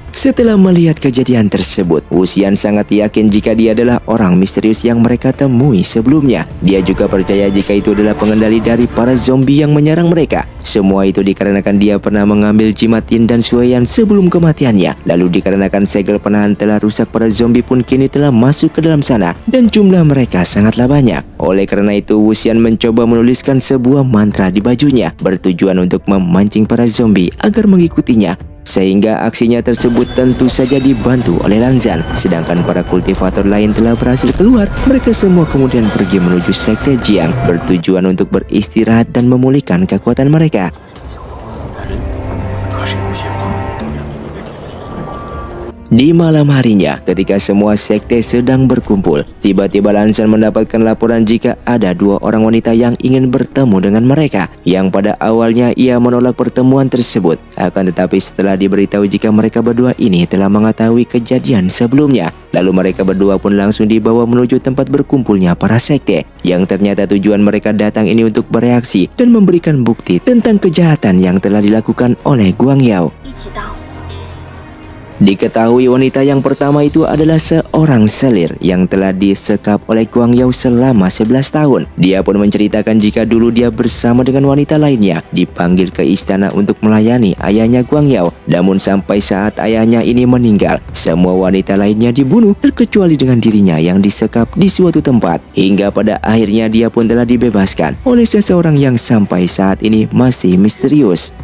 Setelah melihat kejadian tersebut, Wuxian sangat yakin jika dia adalah orang misterius yang mereka temui sebelumnya. Dia juga percaya jika itu adalah pengendali dari para zombie yang menyerang mereka. Semua itu dikarenakan dia pernah mengambil jimat Yin dan Shuyan sebelum kematiannya. Lalu dikarenakan segel penahan telah rusak, para zombie pun kini telah masuk ke dalam sana dan jumlah mereka sangatlah banyak. Oleh karena itu Wuxian mencoba menuliskan sebuah mantra di bajunya bertujuan untuk memancing para zombie agar mengikutinya. Sehingga aksinya tersebut tentu saja dibantu oleh Lan Zhan. Sedangkan para kultivator lain telah berhasil keluar. Mereka semua kemudian pergi menuju sekte Jiang bertujuan untuk beristirahat dan memulihkan kekuatan mereka. Di malam harinya, ketika semua sekte sedang berkumpul, tiba-tiba Lan Zhan mendapatkan laporan jika ada dua orang wanita yang ingin bertemu dengan mereka. Yang pada awalnya ia menolak pertemuan tersebut. Akan tetapi setelah diberitahu jika mereka berdua ini telah mengetahui kejadian sebelumnya, lalu mereka berdua pun langsung dibawa menuju tempat berkumpulnya para sekte. Yang ternyata tujuan mereka datang ini untuk bereaksi dan memberikan bukti tentang kejahatan yang telah dilakukan oleh Guang Yao. Diketahui wanita yang pertama itu adalah seorang selir yang telah disekap oleh Guang Yao selama 11 tahun. Dia pun menceritakan jika dulu dia bersama dengan wanita lainnya dipanggil ke istana untuk melayani ayahnya Guang Yao. Namun sampai saat ayahnya ini meninggal, semua wanita lainnya dibunuh terkecuali dengan dirinya yang disekap di suatu tempat. Hingga pada akhirnya dia pun telah dibebaskan oleh seseorang yang sampai saat ini masih misterius.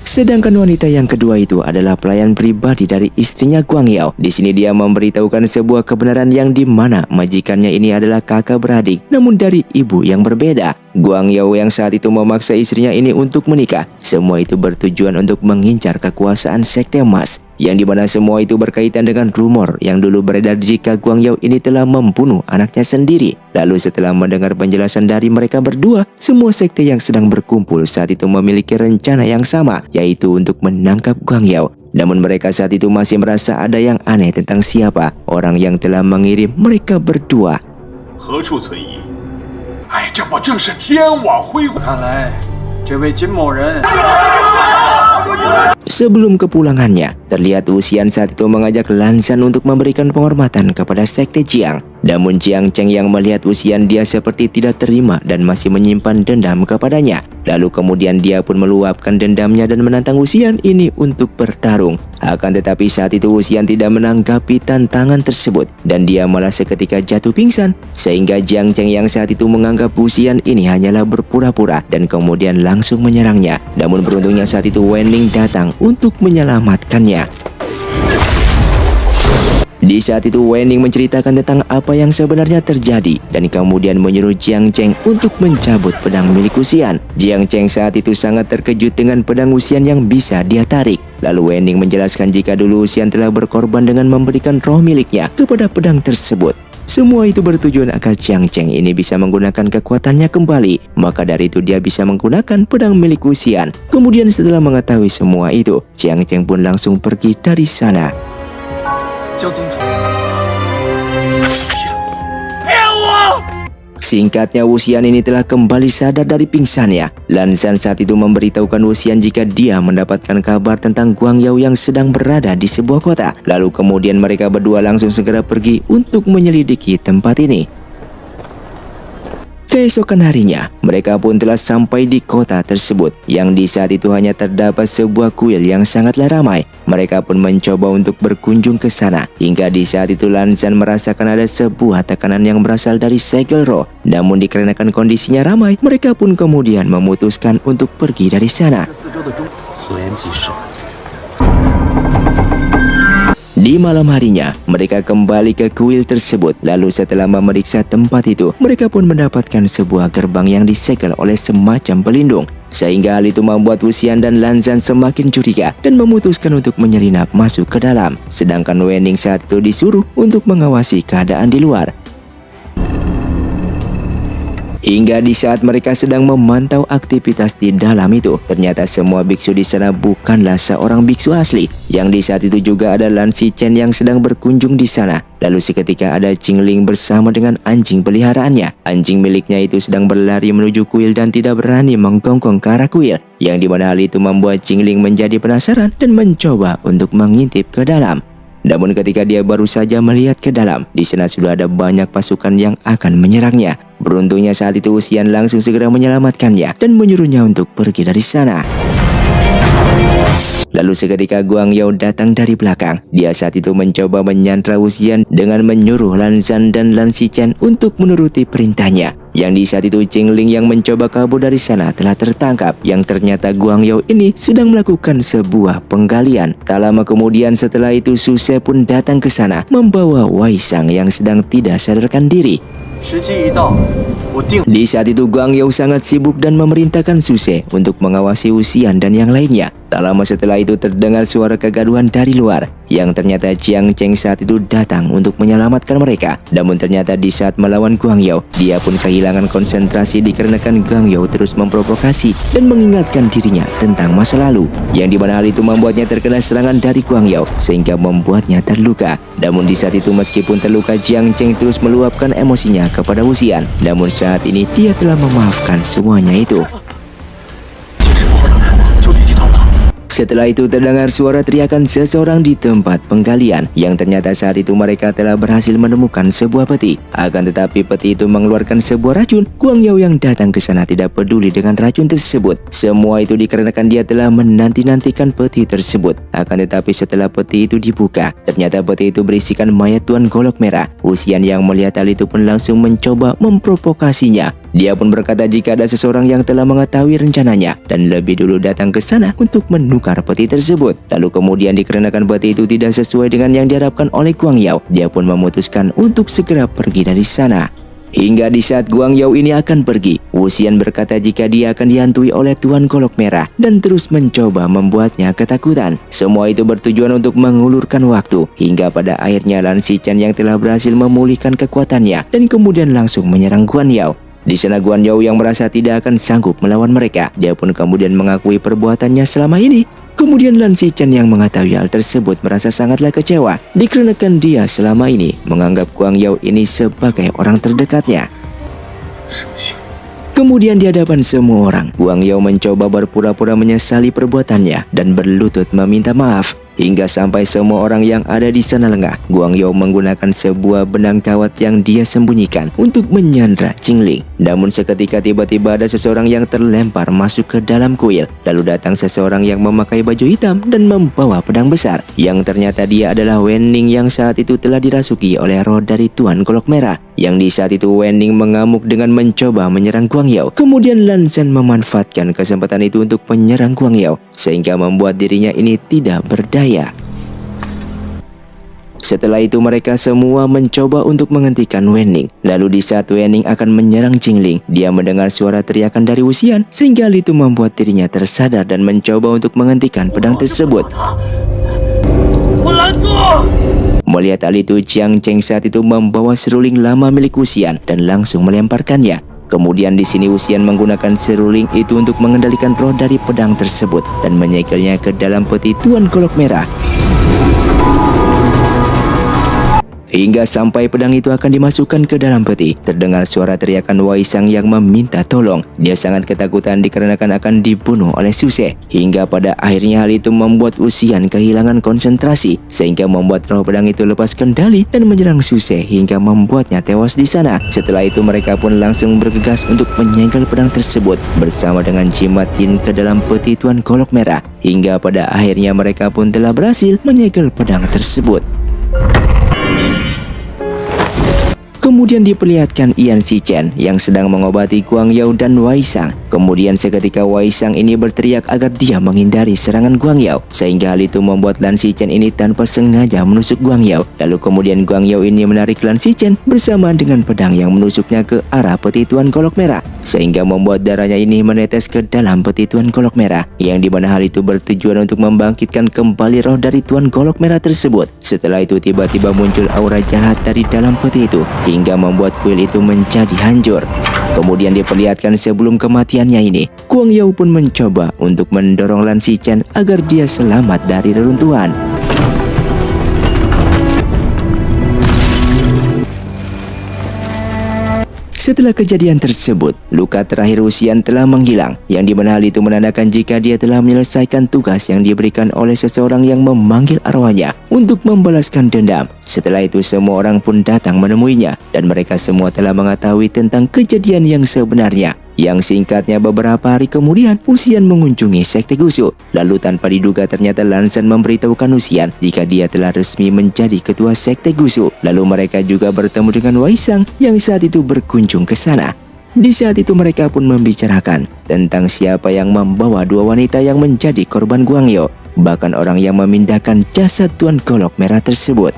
Sedangkan wanita yang kedua itu adalah pelayan pribadi dari istrinya Guang Yao. Di sini dia memberitahukan sebuah kebenaran yang dimana majikannya ini adalah kakak beradik, namun dari ibu yang berbeda. Guang Yao yang saat itu memaksa istrinya ini untuk menikah. Semua itu bertujuan untuk mengincar kekuasaan sekte emas, yang dimana semua itu berkaitan dengan rumor yang dulu beredar jika Guang Yao ini telah membunuh anaknya sendiri. Lalu setelah mendengar penjelasan dari mereka berdua, semua sekte yang sedang berkumpul saat itu memiliki rencana yang sama, yaitu untuk menangkap Guang Yao. Namun mereka saat itu masih merasa ada yang aneh tentang siapa orang yang telah mengirim mereka berdua. Sebelum kepulangannya, terlihat Wuxian saat itu mengajak Lan Zhan untuk memberikan penghormatan kepada sekte Jiang. Namun Jiang Cheng yang melihat Wu Xian dia seperti tidak terima dan masih menyimpan dendam kepadanya. Lalu kemudian dia pun meluapkan dendamnya dan menantang Wu Xian ini untuk bertarung. Akan tetapi saat itu Wu Xian tidak menanggapi tantangan tersebut dan dia malah seketika jatuh pingsan. Sehingga Jiang Cheng yang saat itu menganggap Wu Xian ini hanyalah berpura-pura dan kemudian langsung menyerangnya. Namun beruntungnya saat itu Wen Ning datang untuk menyelamatkannya. Di saat itu Wen Ning menceritakan tentang apa yang sebenarnya terjadi dan kemudian menyuruh Jiang Cheng untuk mencabut pedang milik Wu Xian. Jiang Cheng saat itu sangat terkejut dengan pedang Wu Xian yang bisa dia tarik. Lalu Wen Ning menjelaskan jika dulu Wu Xian telah berkorban dengan memberikan roh miliknya kepada pedang tersebut. Semua itu bertujuan agar Jiang Cheng ini bisa menggunakan kekuatannya kembali. Maka dari itu dia bisa menggunakan pedang milik Wu Xian. Kemudian setelah mengetahui semua itu, Jiang Cheng pun langsung pergi dari sana. Singkatnya Wu Xian ini telah kembali sadar dari pingsannya. Lan Zhan saat itu memberitahukan Wu Xian jika dia mendapatkan kabar tentang Guang Yao yang sedang berada di sebuah kota. Lalu kemudian mereka berdua langsung segera pergi untuk menyelidiki tempat ini. Keesokan harinya, mereka pun telah sampai di kota tersebut, yang di saat itu hanya terdapat sebuah kuil yang sangatlah ramai. Mereka pun mencoba untuk berkunjung ke sana, hingga di saat itu Lan Zhan merasakan ada sebuah tekanan yang berasal dari segel roh. Namun dikarenakan kondisinya ramai, mereka pun kemudian memutuskan untuk pergi dari sana. Di malam harinya, mereka kembali ke kuil tersebut. Lalu setelah memeriksa tempat itu, mereka pun mendapatkan sebuah gerbang yang disegel oleh semacam pelindung. Sehingga hal itu membuat Wu Xian dan Lan Zhan semakin curiga dan memutuskan untuk menyelinap masuk ke dalam. Sedangkan Wen Ning saat itu disuruh untuk mengawasi keadaan di luar. Hingga di saat mereka sedang memantau aktivitas di dalam itu, ternyata semua biksu di sana bukanlah seorang biksu asli. Yang di saat itu juga ada Lan Xichen yang sedang berkunjung di sana. Lalu seketika ada Qingling bersama dengan anjing peliharaannya. Anjing miliknya itu sedang berlari menuju kuil dan tidak berani menggonggong ke arah kuil. Yang dimana hal itu membuat Qingling menjadi penasaran dan mencoba untuk mengintip ke dalam. Namun ketika dia baru saja melihat ke dalam, di sana sudah ada banyak pasukan yang akan menyerangnya. Beruntungnya saat itu Wu Xian langsung segera menyelamatkannya dan menyuruhnya untuk pergi dari sana. Lalu seketika Guang Yao datang dari belakang. Dia saat itu mencoba menyandra Wu Xian dengan menyuruh Lan Zhan dan Lan Xichen untuk menuruti perintahnya. Yang di saat itu Qingling yang mencoba kabur dari sana telah tertangkap. Yang ternyata Guang Yao ini sedang melakukan sebuah penggalian. Tak lama kemudian setelah itu Su Se pun datang ke sana membawa Wei Shang yang sedang tidak sadarkan diri. Di saat itu Guang Yao sangat sibuk dan memerintahkan Su Se untuk mengawasi Wu Xian dan yang lainnya. Tak lama setelah itu terdengar suara kegaduhan dari luar, yang ternyata Jiang Cheng saat itu datang untuk menyelamatkan mereka. Namun ternyata di saat melawan Guang Yao, dia pun kehilangan konsentrasi dikarenakan Guang Yao terus memprovokasi dan mengingatkan dirinya tentang masa lalu. Yang dimana hal itu membuatnya terkena serangan dari Guang Yao sehingga membuatnya terluka. Namun di saat itu meskipun terluka, Jiang Cheng terus meluapkan emosinya kepada Wu Xian. Namun saat ini dia telah memaafkan semuanya itu. Setelah itu terdengar suara teriakan seseorang di tempat penggalian, yang ternyata saat itu mereka telah berhasil menemukan sebuah peti. Akan tetapi peti itu mengeluarkan sebuah racun. Guang Yao yang datang ke sana tidak peduli dengan racun tersebut. Semua itu dikarenakan dia telah menanti-nantikan peti tersebut. Akan tetapi setelah peti itu dibuka, ternyata peti itu berisikan mayat Tuan Golok Merah. Wu Xian yang melihat hal itu pun langsung mencoba memprovokasinya. Dia pun berkata jika ada seseorang yang telah mengetahui rencananya dan lebih dulu datang ke sana untuk menukar peti tersebut. Lalu kemudian dikarenakan peti itu tidak sesuai dengan yang diharapkan oleh Guang Yao, dia pun memutuskan untuk segera pergi dari sana. Hingga di saat Guang Yao ini akan pergi, Wu Xian berkata jika dia akan dihantui oleh Tuan Golok Merah dan terus mencoba membuatnya ketakutan. Semua itu bertujuan untuk mengulurkan waktu, hingga pada akhirnya Lan Xichen yang telah berhasil memulihkan kekuatannya dan kemudian langsung menyerang Guan Yao. Di sana Guan Yao yang merasa tidak akan sanggup melawan mereka, dia pun kemudian mengakui perbuatannya selama ini. Kemudian Lan Xichen yang mengetahui hal tersebut merasa sangatlah kecewa dikarenakan dia selama ini menganggap Guang Yao ini sebagai orang terdekatnya. Kemudian di hadapan semua orang, Guang Yao mencoba berpura-pura menyesali perbuatannya dan berlutut meminta maaf. hingga sampai semua orang yang ada di sana lengah. Guang Yao menggunakan sebuah benang kawat yang dia sembunyikan untuk menyandra Qingling. Namun seketika tiba-tiba ada seseorang yang terlempar masuk ke dalam kuil. Lalu datang seseorang yang memakai baju hitam dan membawa pedang besar, yang ternyata dia adalah Wen Ning yang saat itu telah dirasuki oleh roh dari Tuan Golok Merah. Yang di saat itu Wen Ning mengamuk dengan mencoba menyerang Guang Yao. Kemudian Lan Zhan memanfaatkan kesempatan itu untuk menyerang Guang Yao, sehingga membuat dirinya ini tidak berdaya. Setelah itu mereka semua mencoba untuk menghentikan Wen Ning. Lalu di saat Wen Ning akan menyerang Qingling, dia mendengar suara teriakan dari Wu Xian, sehingga hal itu membuat dirinya tersadar dan mencoba untuk menghentikan pedang tersebut. Melihat hal itu, Jiang Cheng saat itu membawa seruling lama milik Wu Xian dan langsung melemparkannya. Kemudian di sini Wu Xian menggunakan seruling itu untuk mengendalikan roh dari pedang tersebut dan menyegelnya ke dalam peti Tuan Golok Merah. Hingga sampai pedang itu akan dimasukkan ke dalam peti, terdengar suara teriakan Wei Sang yang meminta tolong. Dia sangat ketakutan dikarenakan akan dibunuh oleh Su Se. Hingga pada akhirnya hal itu membuat Wu Xian kehilangan konsentrasi, sehingga membuat roh pedang itu lepas kendali dan menyerang Su Se hingga membuatnya tewas di sana. Setelah itu mereka pun langsung bergegas untuk menyegel pedang tersebut bersama dengan jimat Yin ke dalam peti Tuan Golok Merah. Hingga pada akhirnya mereka pun telah berhasil menyegel pedang tersebut. Kemudian diperlihatkan Yan Xichen yang sedang mengobati Guang Yao dan Wei Sang. Kemudian seketika Wei Sang ini berteriak agar dia menghindari serangan Guang Yao, sehingga hal itu membuat Lan Xichen ini tanpa sengaja menusuk Guang Yao. Lalu kemudian Guang Yao ini menarik Lan Xichen bersamaan dengan pedang yang menusuknya ke arah peti Tuan Golok Merah, sehingga membuat darahnya ini menetes ke dalam peti Tuan Golok Merah, yang dimana hal itu bertujuan untuk membangkitkan kembali roh dari Tuan Golok Merah tersebut. Setelah itu tiba-tiba muncul aura jahat dari dalam peti itu, hingga membuat kuil itu menjadi hancur. Kemudian diperlihatkan sebelum kematiannya ini, Guang Yao pun mencoba untuk mendorong Lan Xichen agar dia selamat dari reruntuhan. Setelah kejadian tersebut, luka terakhir Wu Xian telah menghilang, yang dimana hal itu menandakan jika dia telah menyelesaikan tugas yang diberikan oleh seseorang yang memanggil arwahnya untuk membalaskan dendam. Setelah itu semua orang pun datang menemuinya, dan mereka semua telah mengetahui tentang kejadian yang sebenarnya. Yang singkatnya beberapa hari kemudian Wu Xian mengunjungi Sekte Gusu. Lalu tanpa diduga ternyata Lan Zhan memberitahukan Wu Xian jika dia telah resmi menjadi ketua Sekte Gusu. Lalu mereka juga bertemu dengan Wei Sang yang saat itu berkunjung ke sana. Di saat itu mereka pun membicarakan tentang siapa yang membawa dua wanita yang menjadi korban Guang Yao, bahkan orang yang memindahkan jasad Tuan Golok Merah tersebut.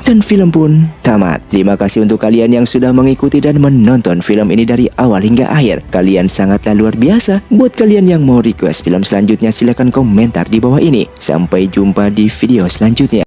Dan film pun tamat. Terima kasih untuk kalian yang sudah mengikuti dan menonton film ini dari awal hingga akhir. Kalian sangatlah luar biasa. Buat kalian yang mau request film selanjutnya, silahkan komentar di bawah ini. Sampai jumpa di video selanjutnya.